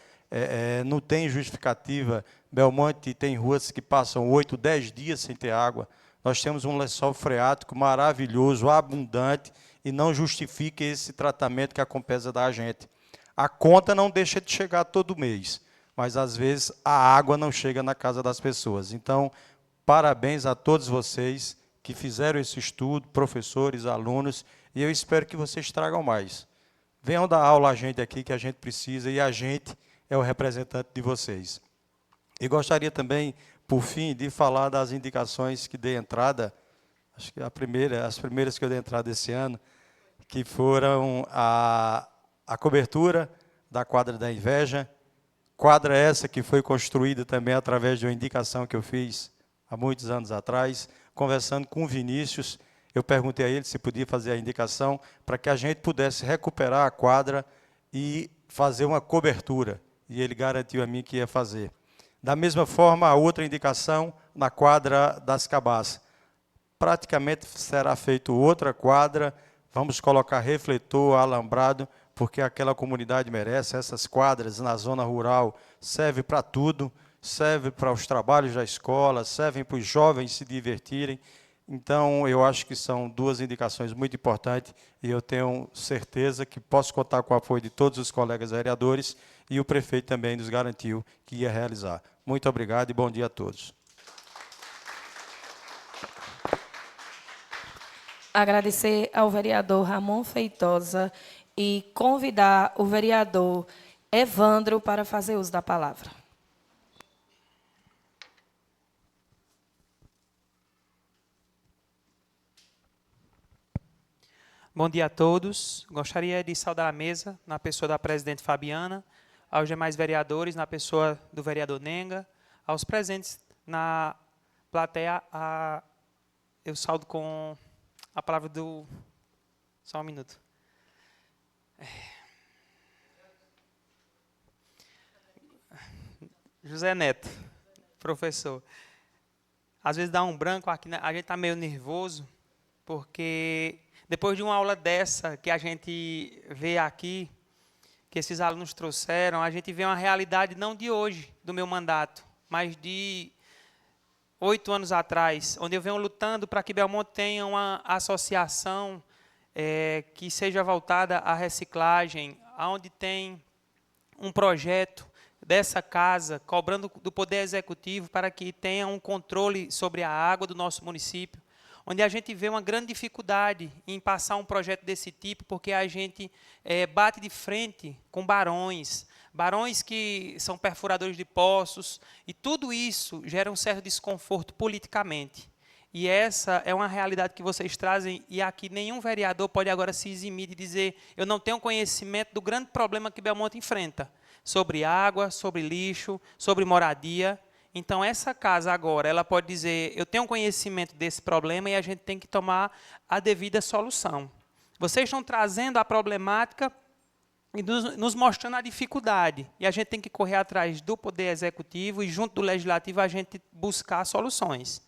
não tem justificativa. Belmonte tem ruas que passam 8, 10 dias sem ter água. Nós temos um lençol freático maravilhoso, abundante, e não justifica esse tratamento que a Compesa dá a gente. A conta não deixa de chegar todo mês, mas, às vezes, a água não chega na casa das pessoas. Então, parabéns a todos vocês que fizeram esse estudo, professores, alunos, e eu espero que vocês tragam mais. Venham dar aula a gente aqui, que a gente precisa, e a gente é o representante de vocês. E gostaria também, por fim, de falar das indicações que dei entrada, acho que as primeiras que eu dei entrada esse ano, que foram a cobertura da quadra da Inveja, quadra essa que foi construída também através de uma indicação que eu fiz há muitos anos atrás. Conversando com o Vinícius, eu perguntei a ele se podia fazer a indicação para que a gente pudesse recuperar a quadra e fazer uma cobertura, e ele garantiu a mim que ia fazer. Da mesma forma, a outra indicação na quadra das Cabaças. Praticamente será feita outra quadra, vamos colocar refletor, alambrado, porque aquela comunidade merece. Essas quadras na zona rural servem para tudo, servem para os trabalhos da escola, servem para os jovens se divertirem. Então, eu acho que são duas indicações muito importantes e eu tenho certeza que posso contar com o apoio de todos os colegas vereadores e o prefeito também nos garantiu que ia realizar. Muito obrigado e bom dia a todos. Agradecer ao vereador Ramon Feitosa e convidar o vereador Evandro para fazer uso da palavra. Bom dia a todos. Gostaria de saudar a mesa, na pessoa da presidente Fabiana, aos demais vereadores, na pessoa do vereador Nenga, aos presentes na plateia. Eu saudo com a palavra do... Só um minuto. José Neto, professor. Às vezes dá um branco aqui, a gente está meio nervoso, porque... Depois de uma aula dessa que a gente vê aqui, que esses alunos trouxeram, a gente vê uma realidade não de hoje, do meu mandato, mas de 8 anos atrás, onde eu venho lutando para que Belmonte tenha uma associação que seja voltada à reciclagem, onde tem um projeto dessa casa, cobrando do Poder Executivo para que tenha um controle sobre a água do nosso município, onde a gente vê uma grande dificuldade em passar um projeto desse tipo, porque a gente bate de frente com barões que são perfuradores de poços, e tudo isso gera um certo desconforto politicamente. E essa é uma realidade que vocês trazem, e aqui nenhum vereador pode agora se eximir de dizer eu não tenho conhecimento do grande problema que Belmonte enfrenta, sobre água, sobre lixo, sobre moradia. Então, essa casa agora, ela pode dizer, eu tenho conhecimento desse problema e a gente tem que tomar a devida solução. Vocês estão trazendo a problemática e nos mostrando a dificuldade. E a gente tem que correr atrás do Poder Executivo e, junto do Legislativo, a gente buscar soluções.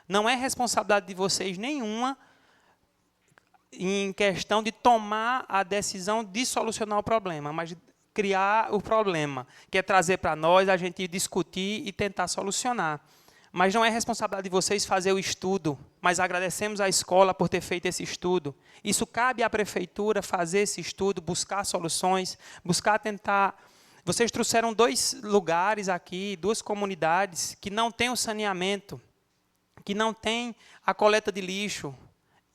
Não é responsabilidade de vocês nenhuma em questão de tomar a decisão de solucionar o problema, mas criar o problema, que é trazer para nós, a gente discutir e tentar solucionar. Mas não é responsabilidade de vocês fazer o estudo, mas agradecemos à escola por ter feito esse estudo. Isso cabe à prefeitura fazer esse estudo, buscar soluções, buscar tentar... Vocês trouxeram 2 lugares aqui, 2 comunidades que não têm o saneamento, que não têm a coleta de lixo.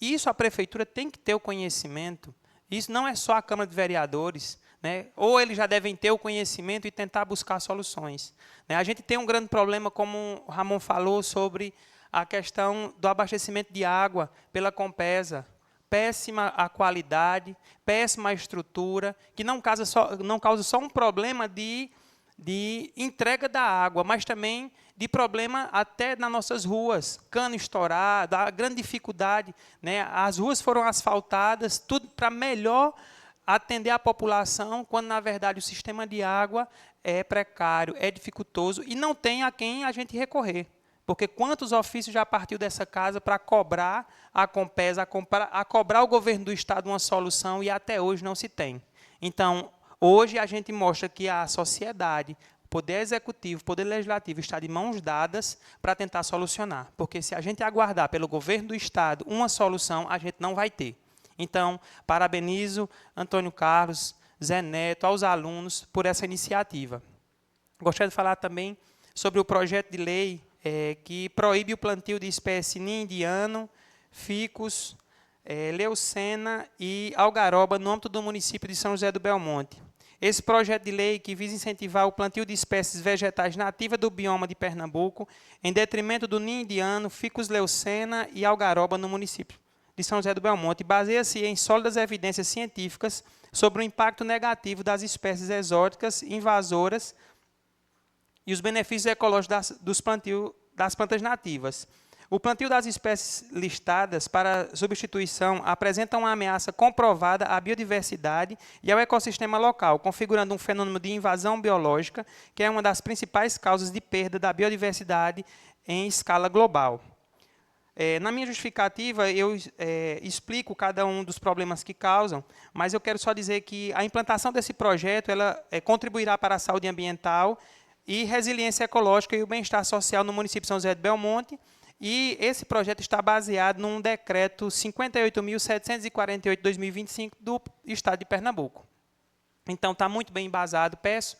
Isso a prefeitura tem que ter o conhecimento. Isso não é só a Câmara de Vereadores, né? Ou eles já devem ter o conhecimento e tentar buscar soluções, né? A gente tem um grande problema, como o Ramon falou, sobre a questão do abastecimento de água pela Compesa. Péssima a qualidade, péssima a estrutura, que não causa só um problema de entrega da água, mas também de problema até nas nossas ruas, cano estourado, a grande dificuldade, né? As ruas foram asfaltadas, tudo para melhor atender a população, quando, na verdade, o sistema de água é precário, é dificultoso e não tem a quem a gente recorrer. Porque quantos ofícios já partiu dessa casa para cobrar a Compesa, a cobrar o governo do Estado uma solução, e até hoje não se tem. Então, hoje a gente mostra que a sociedade, o Poder Executivo, o Poder Legislativo está de mãos dadas para tentar solucionar. Porque se a gente aguardar pelo governo do Estado uma solução, a gente não vai ter. Então, parabenizo Antônio Carlos, Zé Neto, aos alunos por essa iniciativa. Gostaria de falar também sobre o projeto de lei que proíbe o plantio de espécie ninho indiano, ficus, leucena e algaroba no âmbito do município de São José do Belmonte. Esse projeto de lei que visa incentivar o plantio de espécies vegetais nativas do bioma de Pernambuco, em detrimento do ninho indiano, ficus, leucena e algaroba no município de São José do Belmonte, baseia-se em sólidas evidências científicas sobre o impacto negativo das espécies exóticas invasoras e os benefícios ecológicos das plantas nativas. O plantio das espécies listadas para substituição apresenta uma ameaça comprovada à biodiversidade e ao ecossistema local, configurando um fenômeno de invasão biológica, que é uma das principais causas de perda da biodiversidade em escala global. Na minha justificativa, eu explico cada um dos problemas que causam, mas eu quero só dizer que a implantação desse projeto ela contribuirá para a saúde ambiental e resiliência ecológica e o bem-estar social no município de São José do Belmonte. E esse projeto está baseado num decreto 58.748/2025 do Estado de Pernambuco. Então, está muito bem embasado. Peço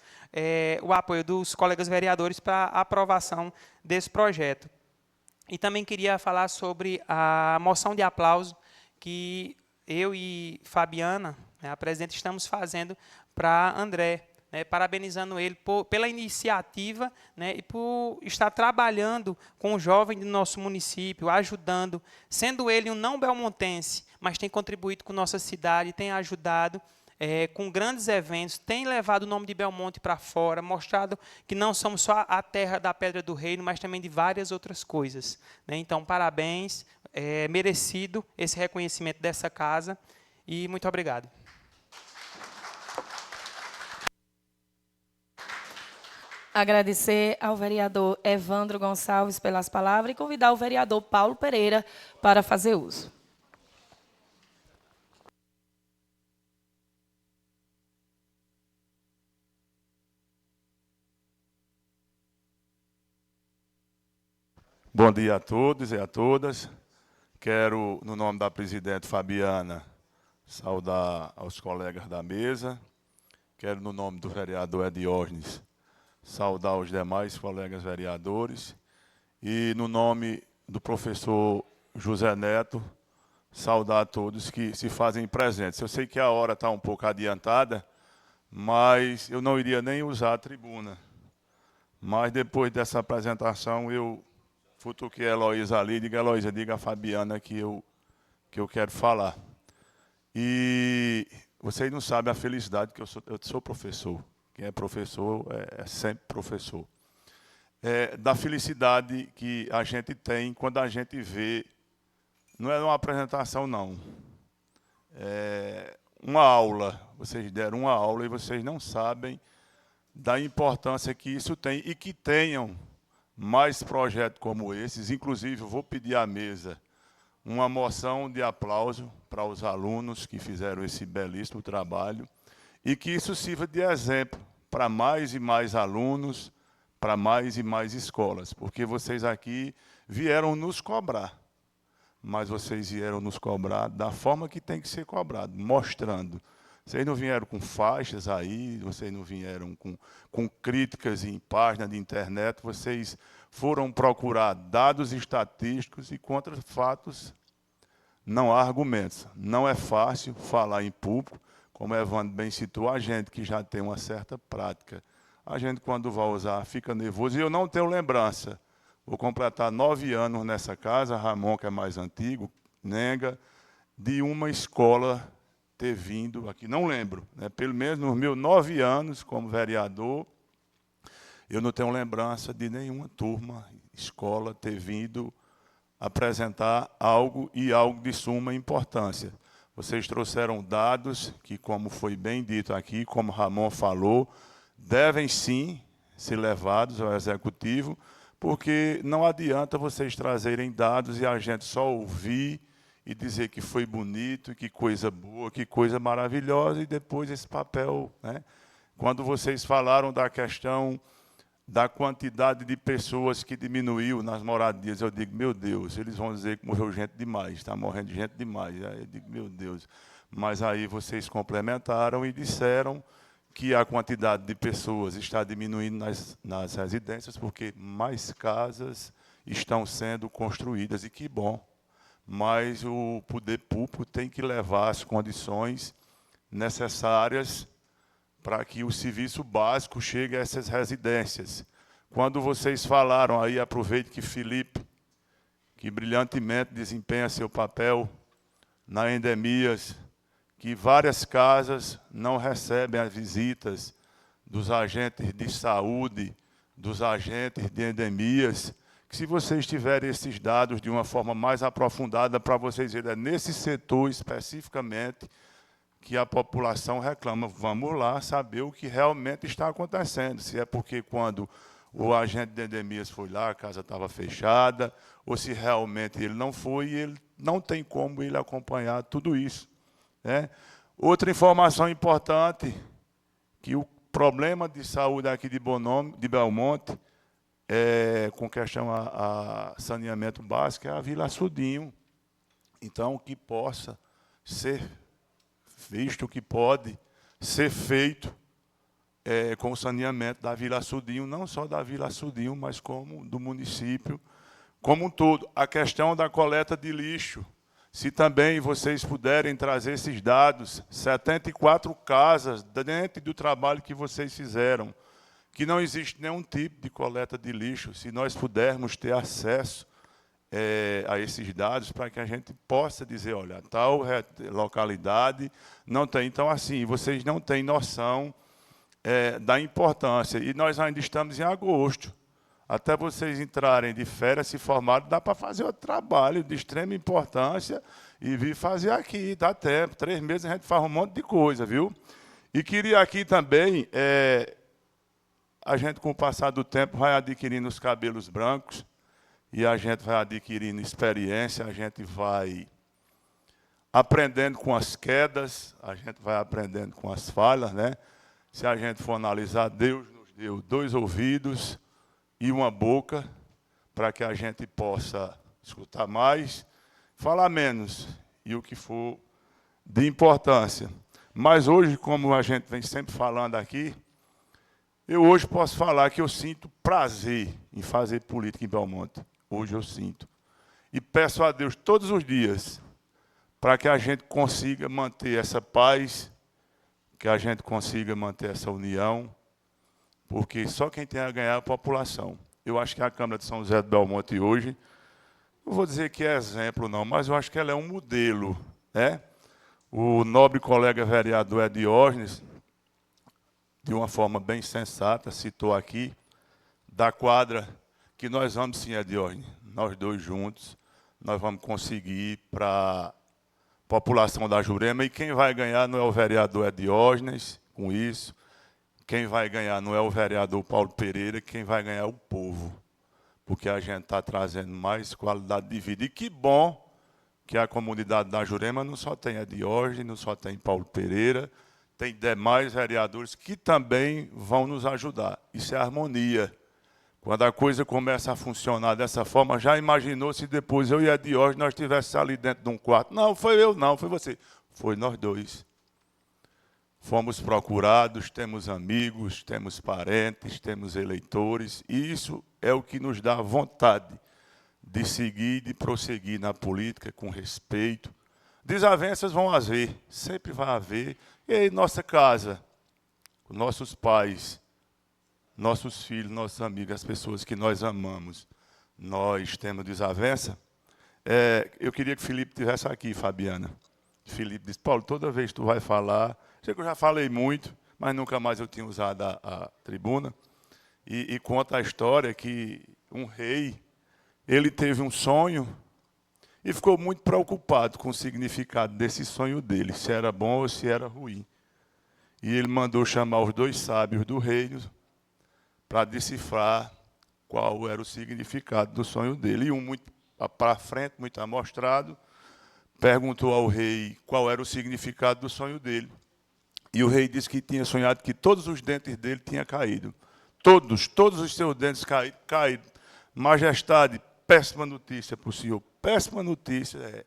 o apoio dos colegas vereadores para a aprovação desse projeto. E também queria falar sobre a moção de aplauso que eu e Fabiana, a presidente, estamos fazendo para André, parabenizando ele pela iniciativa, e por estar trabalhando com o jovem do nosso município, ajudando, sendo ele um não belmontense, mas tem contribuído com nossa cidade, tem ajudado com grandes eventos, tem levado o nome de Belmonte para fora, mostrado que não somos só a terra da Pedra do Reino, mas também de várias outras coisas. Então, parabéns, merecido esse reconhecimento dessa casa, e muito obrigado. Agradecer ao vereador Evandro Gonçalves pelas palavras e convidar o vereador Paulo Pereira para fazer uso. Bom dia a todos e a todas. Quero, no nome da presidente Fabiana, saudar aos colegas da mesa. Quero, no nome do vereador Ediógenes, saudar os demais colegas vereadores. E, no nome do professor José Neto, saudar a todos que se fazem presentes. Eu sei que a hora está um pouco adiantada, mas eu não iria nem usar a tribuna. Mas, depois dessa apresentação, eu futuquei a Heloísa ali e digo, Heloísa, diga a Fabiana que eu quero falar. E vocês não sabem a felicidade que eu sou professor. Quem é professor é sempre professor. Da felicidade que a gente tem quando a gente vê, não é uma apresentação, não. É uma aula. Vocês deram uma aula e vocês não sabem da importância que isso tem e que tenham mais projetos como esses. Inclusive, eu vou pedir à mesa uma moção de aplauso para os alunos que fizeram esse belíssimo trabalho e que isso sirva de exemplo para mais e mais alunos, para mais e mais escolas, porque vocês aqui vieram nos cobrar, mas vocês vieram nos cobrar da forma que tem que ser cobrado, mostrando. Vocês não vieram com faixas aí, vocês não vieram com críticas em página de internet, vocês foram procurar dados estatísticos e contra fatos não há argumentos. Não é fácil falar em público, como o Evandro bem citou, a gente que já tem uma certa prática. A gente, quando vai usar, fica nervoso. E eu não tenho lembrança. Vou completar 9 anos nessa casa, Ramon, que é mais antigo, nega, de uma escola ter vindo aqui. Não lembro. Pelo menos nos meus 9 anos como vereador, eu não tenho lembrança de nenhuma turma, escola, ter vindo apresentar algo e algo de suma importância. Vocês trouxeram dados que, como foi bem dito aqui, como Ramon falou, devem sim ser levados ao Executivo, porque não adianta vocês trazerem dados e a gente só ouvir e dizer que foi bonito, que coisa boa, que coisa maravilhosa, e depois esse papel. Quando vocês falaram da questão da quantidade de pessoas que diminuiu nas moradias, eu digo, meu Deus, eles vão dizer que morreu gente demais, está morrendo de gente demais. Aí eu digo, meu Deus. Mas aí vocês complementaram e disseram que a quantidade de pessoas está diminuindo nas residências, porque mais casas estão sendo construídas, e que bom. Mas o poder público tem que levar as condições necessárias para que o serviço básico chegue a essas residências. Quando vocês falaram aí, aproveito que Felipe, que brilhantemente desempenha seu papel na Endemias, que várias casas não recebem as visitas dos agentes de saúde, dos agentes de endemias, que se vocês tiverem esses dados de uma forma mais aprofundada, para vocês verem, é nesse setor especificamente que a população reclama. Vamos lá saber o que realmente está acontecendo. Se é porque quando o agente de endemias foi lá, a casa estava fechada, ou se realmente ele não foi, e ele não tem como ele acompanhar tudo isso, né? Outra informação importante, que o problema de saúde aqui de Belmonte, com questão a saneamento básico, é a Vila Açudinho. Então, que possa ser visto, que pode ser feito com o saneamento da Vila Açudinho, não só da Vila Açudinho, mas como do município como um todo. A questão da coleta de lixo, se também vocês puderem trazer esses dados, 74 casas dentro do trabalho que vocês fizeram, que não existe nenhum tipo de coleta de lixo, se nós pudermos ter acesso a esses dados, para que a gente possa dizer, olha, tal localidade não tem. Então, assim, vocês não têm noção da importância. E nós ainda estamos em agosto. Até vocês entrarem de férias, se formarem, dá para fazer outro trabalho de extrema importância e vir fazer aqui, dá tempo. 3 meses a gente faz um monte de coisa, viu? E queria aqui também, a gente, com o passar do tempo, vai adquirindo os cabelos brancos e a gente vai adquirindo experiência, a gente vai aprendendo com as quedas, a gente vai aprendendo com as falhas, né? Se a gente for analisar, Deus nos deu 2 ouvidos e uma boca para que a gente possa escutar mais, falar menos, e o que for de importância. Mas hoje, como a gente vem sempre falando aqui, eu hoje posso falar que eu sinto prazer em fazer política em Belmonte. Hoje eu sinto. E peço a Deus todos os dias para que a gente consiga manter essa paz, que a gente consiga manter essa união, porque só quem tem a ganhar é a população. Eu acho que a Câmara de São José do Belmonte hoje, não vou dizer que é exemplo não, mas eu acho que ela é um modelo, né? O nobre colega vereador Diógenes, de uma forma bem sensata, citou aqui, da quadra, que nós vamos sim, Diógenes, nós dois juntos, nós vamos conseguir para a população da Jurema, e quem vai ganhar não é o vereador Diógenes, com isso, quem vai ganhar não é o vereador Paulo Pereira, quem vai ganhar é o povo, porque a gente está trazendo mais qualidade de vida. E que bom que a comunidade da Jurema não só tem Diógenes, não só tem Paulo Pereira, tem demais vereadores que também vão nos ajudar. Isso é harmonia. Quando a coisa começa a funcionar dessa forma, já imaginou se depois eu e Diógenes nós estivéssemos ali dentro de um quarto? Não, foi eu não, foi você. Foi nós dois. Fomos procurados, temos amigos, temos parentes, temos eleitores, e isso é o que nos dá vontade de seguir, de prosseguir na política com respeito. Desavenças vão haver, sempre vai haver. E aí, nossa casa, nossos pais, nossos filhos, nossos amigos, as pessoas que nós amamos, nós temos desavença. Eu queria que o Felipe estivesse aqui, Fabiana. Felipe disse, Paulo, toda vez que tu vai falar, sei que eu já falei muito, mas nunca mais eu tinha usado a tribuna, e conta a história que um rei, ele teve um sonho e ficou muito preocupado com o significado desse sonho dele, se era bom ou se era ruim. E ele mandou chamar os 2 sábios do reino para decifrar qual era o significado do sonho dele. E um muito para frente, muito amostrado, perguntou ao rei qual era o significado do sonho dele. E o rei disse que tinha sonhado que todos os dentes dele tinham caído. Todos os seus dentes caíram. Majestade, péssima notícia para o senhor. Péssima notícia,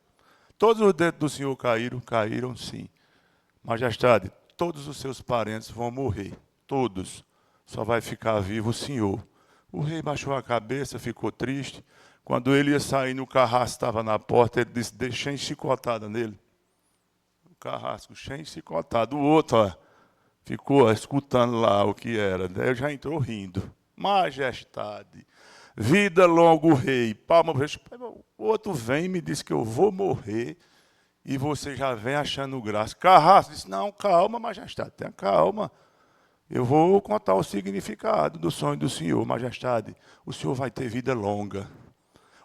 Todos os dentes do senhor caíram sim. Majestade, todos os seus parentes vão morrer. Todos. Só vai ficar vivo o senhor. O rei baixou a cabeça, ficou triste. Quando ele ia sair, no carrasco estava na porta, ele disse, deixei chicotada nele. O carrasco, cheio chicotado. O outro, ficou escutando lá o que era. Daí já entrou rindo. Majestade, vida longa o rei. Palma, o outro vem e me diz que eu vou morrer e você já vem achando graça. Carrasco disse, não, calma, majestade, tenha calma. Eu vou contar o significado do sonho do senhor, majestade. O senhor vai ter vida longa.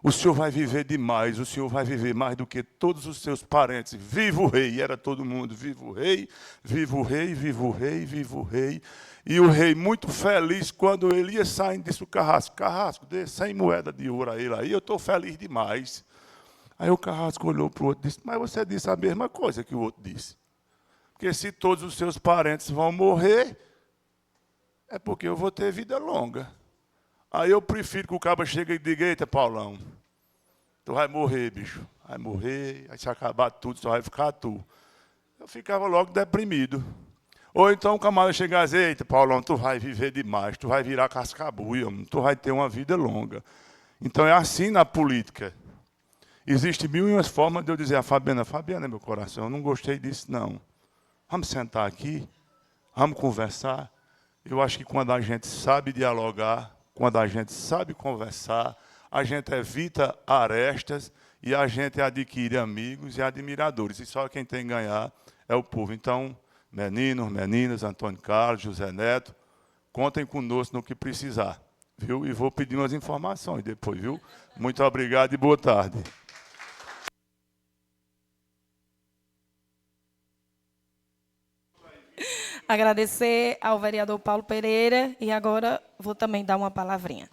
O senhor vai viver demais, o senhor vai viver mais do que todos os seus parentes. Viva o rei! E era todo mundo, viva o rei, viva o rei, viva o rei, viva o rei. E o rei, muito feliz, quando ele ia saindo, disse o Carrasco, Carrasco, dê 100 moedas de ouro a ele aí, eu estou feliz demais. Aí o Carrasco olhou para o outro e disse, mas você disse a mesma coisa que o outro disse. Porque se todos os seus parentes vão morrer, é porque eu vou ter vida longa. Aí eu prefiro que o cabo chegue e diga, eita, Paulão, tu vai morrer, bicho. Vai morrer, aí se acabar tudo, só vai ficar tu. Eu ficava logo deprimido. Ou então o camarada chega e diz, eita, Paulão, tu vai viver demais, tu vai virar cascabuia, tu vai ter uma vida longa. Então é assim na política. Existem 1001 formas de eu dizer a Fabiana, Fabiana, meu coração, eu não gostei disso, não. Vamos sentar aqui, vamos conversar. Eu acho que quando a gente sabe dialogar, quando a gente sabe conversar, a gente evita arestas e a gente adquire amigos e admiradores. E só quem tem que ganhar é o povo. Então, meninos, meninas, Antônio Carlos, José Neto, contem conosco no que precisar. Viu? E vou pedir umas informações depois, viu? Muito obrigado e boa tarde. Agradecer ao vereador Paulo Pereira e agora vou também dar uma palavrinha.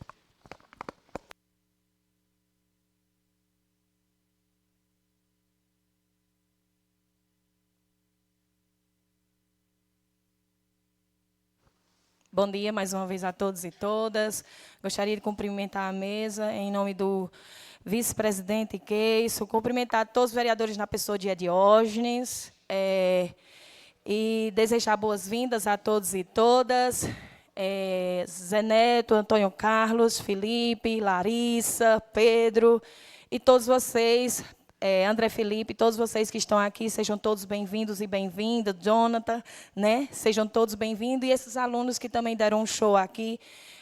Bom dia mais uma vez a todos e todas. Gostaria de cumprimentar a mesa em nome do vice-presidente Queiço, cumprimentar todos os vereadores na pessoa de Diógenes, e desejar boas-vindas a todos e todas. Zé Neto, Antônio Carlos, Felipe, Larissa, Pedro e todos vocês, André Felipe, todos vocês que estão aqui, sejam todos bem-vindos e bem-vindas. Jonathan, né? Sejam todos bem-vindos. E esses alunos que também deram um show aqui,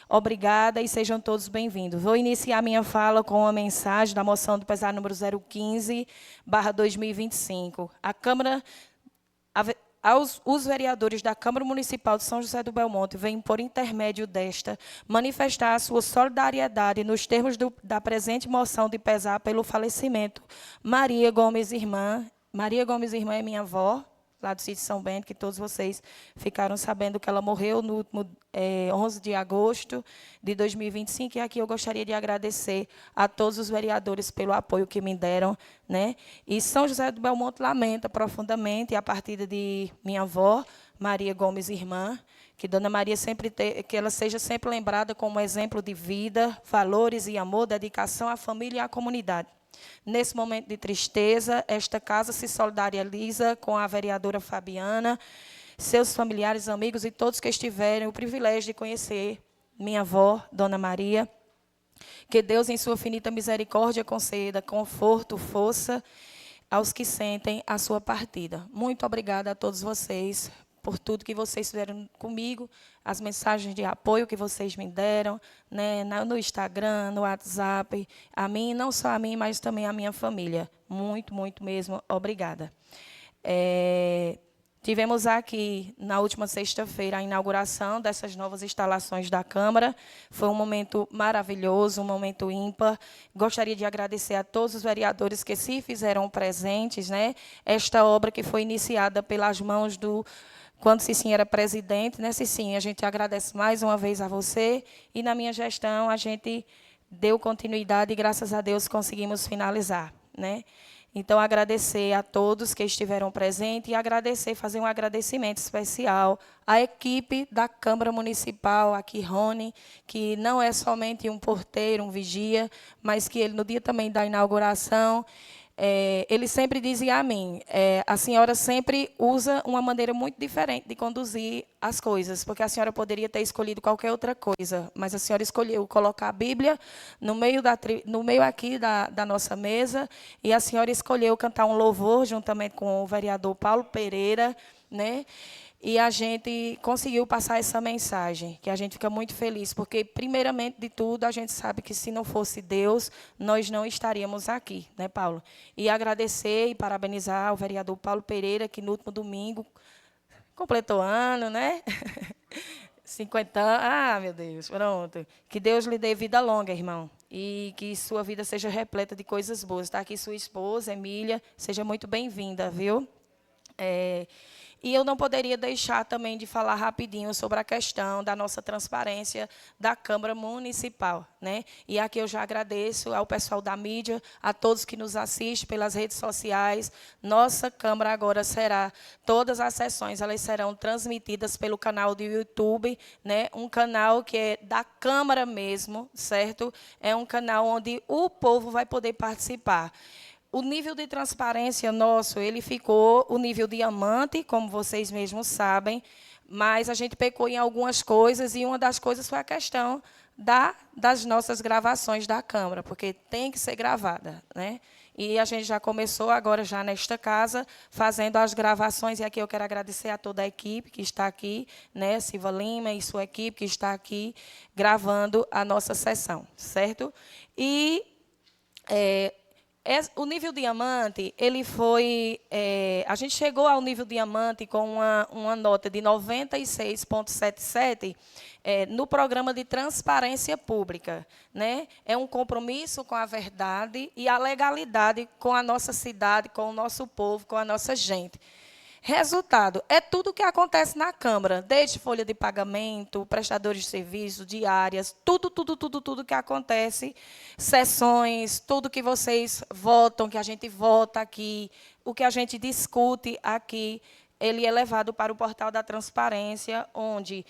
obrigada e sejam todos bem-vindos. Vou iniciar minha fala com uma mensagem da moção do pesar número 015/2025. A Câmara... Os vereadores da Câmara Municipal de São José do Belmonte vêm, por intermédio desta, manifestar a sua solidariedade nos termos da presente moção de pesar pelo falecimento. Maria Gomes Irmã é minha avó, lá do sítio São Bento, que todos vocês ficaram sabendo que ela morreu no último 11 de agosto de 2025, e aqui eu gostaria de agradecer a todos os vereadores pelo apoio que me deram, né? E São José do Belmonte lamenta profundamente a partida de minha avó, Maria Gomes Irmã, que Dona Maria que ela seja sempre lembrada como exemplo de vida, valores e amor, dedicação à família e à comunidade. Nesse momento de tristeza, esta casa se solidariza com a vereadora Fabiana, seus familiares, amigos e todos que tiverem o privilégio de conhecer minha avó, Dona Maria. Que Deus, em sua infinita misericórdia, conceda conforto, força aos que sentem a sua partida. Muito obrigada a todos vocês por tudo que vocês fizeram comigo, as mensagens de apoio que vocês me deram, né, no Instagram, no WhatsApp, a mim, não só a mim, mas também a minha família. Muito, muito mesmo, obrigada. Tivemos aqui, na última sexta-feira, a inauguração dessas novas instalações da Câmara. Foi um momento maravilhoso, um momento ímpar. Gostaria de agradecer a todos os vereadores que se fizeram presentes, né? Esta obra que foi iniciada pelas mãos quando Cicinho era presidente, né, Cicinho? A gente agradece mais uma vez a você. E na minha gestão a gente deu continuidade e, graças a Deus, conseguimos finalizar, né? Então, agradecer a todos que estiveram presentes e fazer um agradecimento especial à equipe da Câmara Municipal, aqui, Rony, que não é somente um porteiro, um vigia, mas que ele, no dia também da inauguração, ele sempre dizia a mim, a senhora sempre usa uma maneira muito diferente de conduzir as coisas, porque a senhora poderia ter escolhido qualquer outra coisa, mas a senhora escolheu colocar a Bíblia no meio aqui da nossa mesa, e a senhora escolheu cantar um louvor juntamente com o vereador Paulo Pereira, né? E a gente conseguiu passar essa mensagem, que a gente fica muito feliz, porque, primeiramente de tudo, a gente sabe que, se não fosse Deus, nós não estaríamos aqui, né, Paulo? E agradecer e parabenizar o vereador Paulo Pereira, que no último domingo completou ano, né? 50 anos. Ah, meu Deus, pronto. Que Deus lhe dê vida longa, irmão. E que sua vida seja repleta de coisas boas. Está aqui sua esposa, Emília. Seja muito bem-vinda, viu? E eu não poderia deixar também de falar rapidinho sobre a questão da nossa transparência da Câmara Municipal, né? E aqui eu já agradeço ao pessoal da mídia, a todos que nos assistem pelas redes sociais. Nossa Câmara agora será, todas as sessões elas serão transmitidas pelo canal do YouTube, né? Um canal que é da Câmara mesmo, certo? É um canal onde o povo vai poder participar. O nível de transparência nosso, ele ficou o nível diamante, como vocês mesmos sabem, mas a gente pecou em algumas coisas, e uma das coisas foi a questão das nossas gravações da Câmara, porque tem que ser gravada, né? E a gente já começou agora, já nesta casa, fazendo as gravações, e aqui eu quero agradecer a toda a equipe que está aqui, né? Silva Lima e sua equipe que está aqui gravando a nossa sessão, certo? E o nível diamante, ele foi... a gente chegou ao nível diamante com uma nota de 96,77 no programa de transparência pública, né? É um compromisso com a verdade e a legalidade com a nossa cidade, com o nosso povo, com a nossa gente. Resultado, é tudo o que acontece na Câmara, desde folha de pagamento, prestadores de serviços, diárias, tudo que acontece, sessões, tudo que vocês votam, que a gente vota aqui, o que a gente discute aqui, ele é levado para o portal da transparência, onde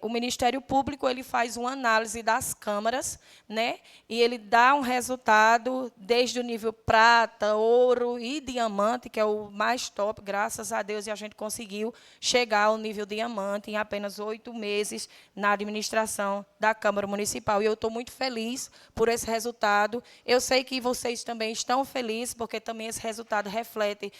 o Ministério Público ele faz uma análise das câmaras, né? E ele dá um resultado desde o nível prata, ouro e diamante, que é o mais top, graças a Deus, e a gente conseguiu chegar ao nível diamante em apenas 8 meses na administração da Câmara Municipal. E eu estou muito feliz por esse resultado. Eu sei que vocês também estão felizes, porque também esse resultado reflete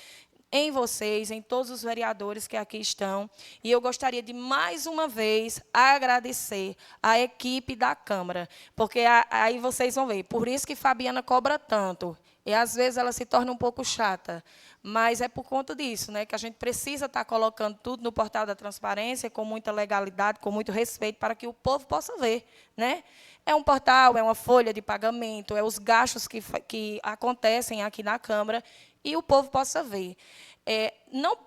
em vocês, em todos os vereadores que aqui estão. E eu gostaria de, mais uma vez, agradecer a equipe da Câmara, porque aí vocês vão ver, por isso que Fabiana cobra tanto. E, às vezes, ela se torna um pouco chata, mas é por conta disso, né, que a gente precisa estar colocando tudo no portal da transparência, com muita legalidade, com muito respeito, para que o povo possa ver, né? É um portal, é uma folha de pagamento, é os gastos que acontecem aqui na Câmara, e o povo possa ver.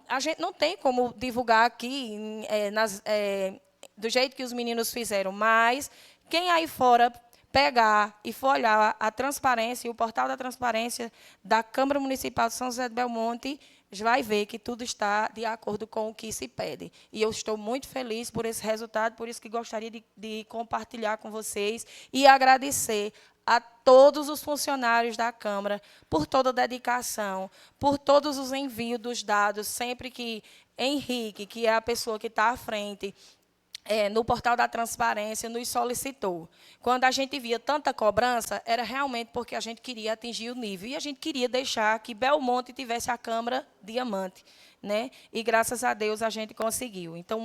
A gente não tem como divulgar aqui do jeito que os meninos fizeram, mas quem aí fora pegar e for olhar a transparência, o portal da transparência da Câmara Municipal de São José de Belmonte, vai ver que tudo está de acordo com o que se pede. E eu estou muito feliz por esse resultado, por isso que gostaria de compartilhar com vocês e agradecer a todos os funcionários da Câmara por toda a dedicação, por todos os envios dos dados, sempre que Henrique, que é a pessoa que está à frente, no portal da transparência, nos solicitou. Quando a gente via tanta cobrança, era realmente porque a gente queria atingir o nível, e a gente queria deixar que Belmonte tivesse a Câmara diamante, né? E, graças a Deus, a gente conseguiu. Então,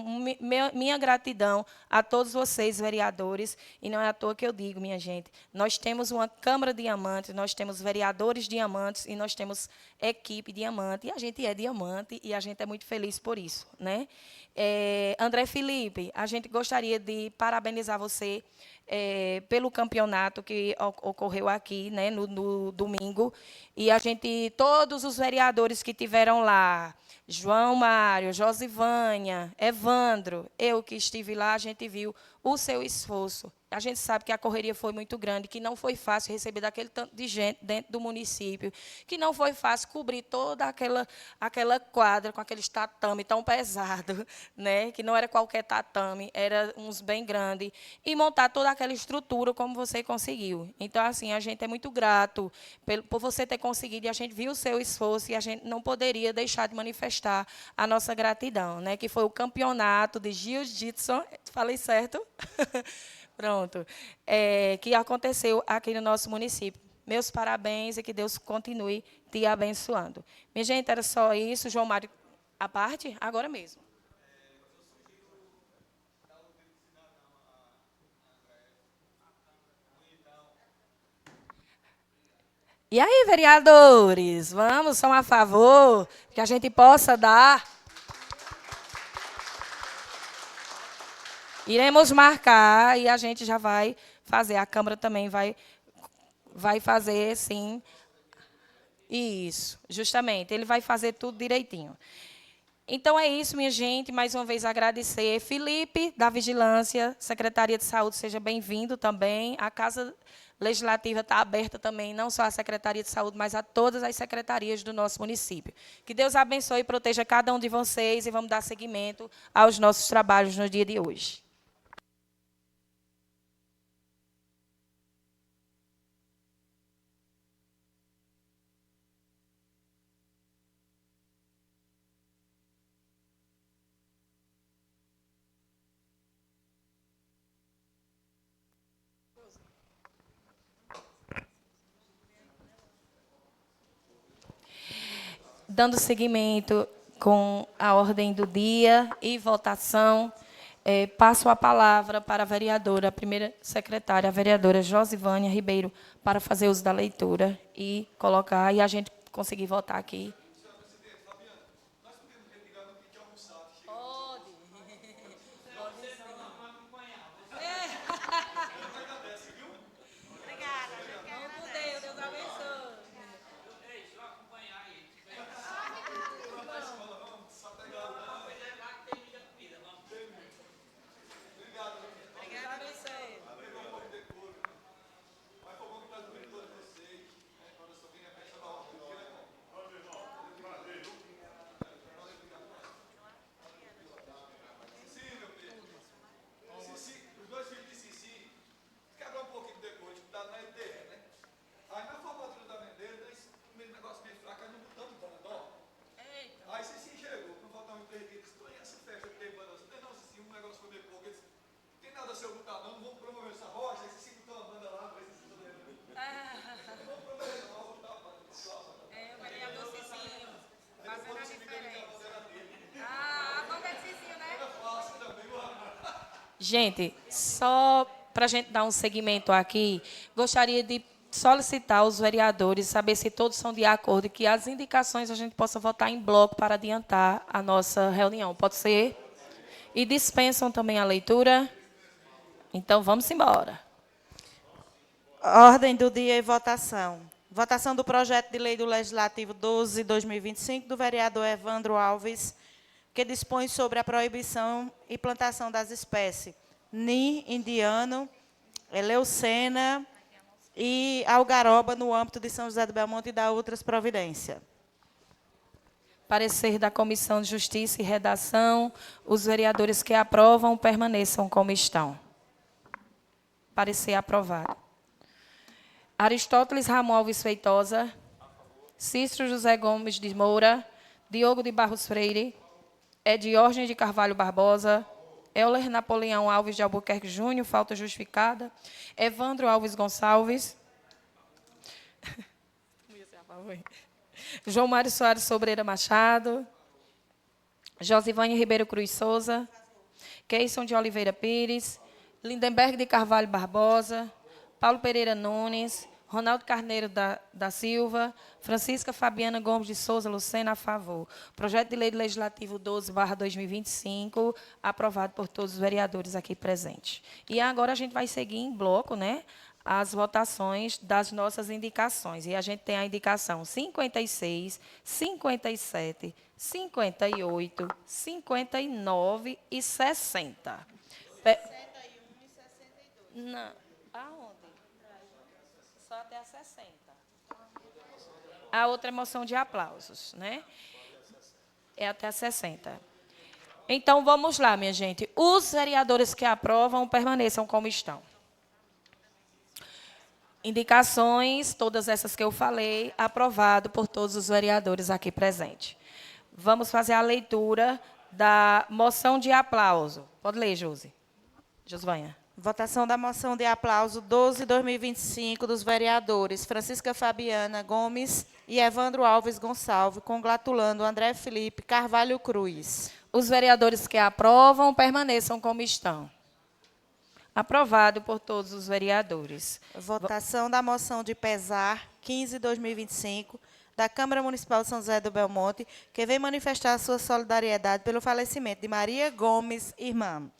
minha gratidão a todos vocês, vereadores, e não é à toa que eu digo, minha gente, nós temos uma Câmara diamante, nós temos vereadores diamantes, e nós temos equipe diamante, e a gente é diamante, e a gente é muito feliz por isso, né? André Felipe, a gente gostaria de parabenizar você pelo campeonato que ocorreu aqui, né, no domingo, e todos os vereadores que tiveram lá, João Mário, Josivânia, Evandro, eu que estive lá, a gente viu o seu esforço. A gente sabe que a correria foi muito grande, que não foi fácil receber daquele tanto de gente dentro do município, que não foi fácil cobrir toda aquela quadra com aquele tatame tão pesado, né? Que não era qualquer tatame, era uns bem grandes, e montar toda aquela estrutura como você conseguiu. Então, assim, a gente é muito grato por você ter conseguido, e a gente viu o seu esforço, e a gente não poderia deixar de manifestar a nossa gratidão, né? Que foi o campeonato de jiu-jitsu, falei certo? Pronto, que aconteceu aqui no nosso município. Meus parabéns e que Deus continue te abençoando. Minha gente, era só isso. João Mário, a parte? Agora mesmo. E aí, vereadores, vamos, são a favor que a gente possa dar Iremos marcar e a gente já vai fazer. A Câmara também vai fazer, sim. Isso, justamente. Ele vai fazer tudo direitinho. Então, é isso, minha gente. Mais uma vez, agradecer. Felipe, da Vigilância, Secretaria de Saúde, seja bem-vindo também. A Casa Legislativa está aberta também, não só à Secretaria de Saúde, mas a todas as secretarias do nosso município. Que Deus abençoe e proteja cada um de vocês e vamos dar seguimento aos nossos trabalhos no dia de hoje. Dando seguimento com a ordem do dia e votação, passo a palavra para a vereadora, a primeira secretária, a vereadora Josivânia Ribeiro, para fazer uso da leitura e colocar, e a gente conseguir votar aqui. Gente, só para a gente dar um segmento aqui, gostaria de solicitar aos vereadores, saber se todos são de acordo e que as indicações a gente possa votar em bloco para adiantar a nossa reunião. Pode ser? E dispensam também a leitura? Então, vamos embora. Ordem do dia e votação. Votação do projeto de lei do Legislativo 12/2025, do vereador Evandro Alves, que dispõe sobre a proibição e plantação das espécies Ni indiano, Eleucena e algaroba no âmbito de São José do Belmonte e da outras providências. Parecer da Comissão de Justiça e Redação. Os vereadores que aprovam permaneçam como estão. Parecer aprovado. Aristóteles Ramon Alves Feitosa, Cícero José Gomes de Moura, Diogo de Barros Freire, Ediorgen de Carvalho Barbosa, Euler Napoleão Alves de Albuquerque Júnior, falta justificada, Evandro Alves Gonçalves, João Mário Soares Sobreira Machado, Josivânia Ribeiro Cruz Souza, Keison de Oliveira Pires, Lindenberg de Carvalho Barbosa, Paulo Pereira Nunes, Ronaldo Carneiro da Silva, Francisca Fabiana Gomes de Souza Lucena, a favor. Projeto de lei do Legislativo 12/2025, aprovado por todos os vereadores aqui presentes. E agora a gente vai seguir em bloco, né, as votações das nossas indicações. E a gente tem a indicação 56, 57, 58, 59 e 60. 61 e 62. Não. Aonde? Só até a 60. A outra é moção de aplausos, né? É até a 60. Então, vamos lá, minha gente. Os vereadores que aprovam permaneçam como estão. Indicações, todas essas que eu falei, aprovado por todos os vereadores aqui presentes. Vamos fazer a leitura da moção de aplauso. Pode ler, Josi. Josvanha. Votação da moção de aplauso 12/2025 dos vereadores Francisca Fabiana Gomes e Evandro Alves Gonçalves, congratulando André Felipe Carvalho Cruz. Os vereadores que aprovam permaneçam como estão. Aprovado por todos os vereadores. Votação da moção de pesar 15/2025 da Câmara Municipal de São José do Belmonte, que vem manifestar a sua solidariedade pelo falecimento de Maria Gomes, irmã.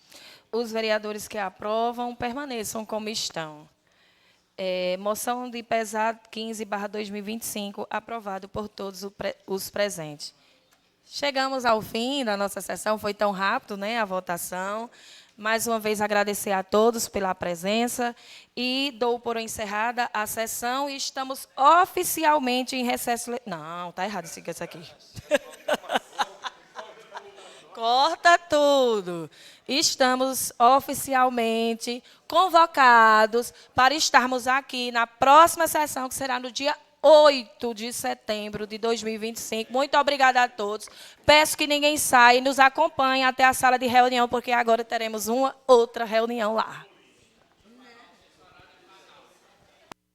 Os vereadores que aprovam permaneçam como estão. Moção de pesar 15/2025, aprovado por todos os presentes. Chegamos ao fim da nossa sessão, foi tão rápido, né, a votação. Mais uma vez agradecer a todos pela presença e dou por encerrada a sessão e estamos oficialmente em recesso... Não, está errado isso aqui. Corta tudo. Estamos oficialmente convocados para estarmos aqui na próxima sessão, que será no dia 8 de setembro de 2025. Muito obrigada a todos. Peço que ninguém saia e nos acompanhe até a sala de reunião, porque agora teremos uma outra reunião lá.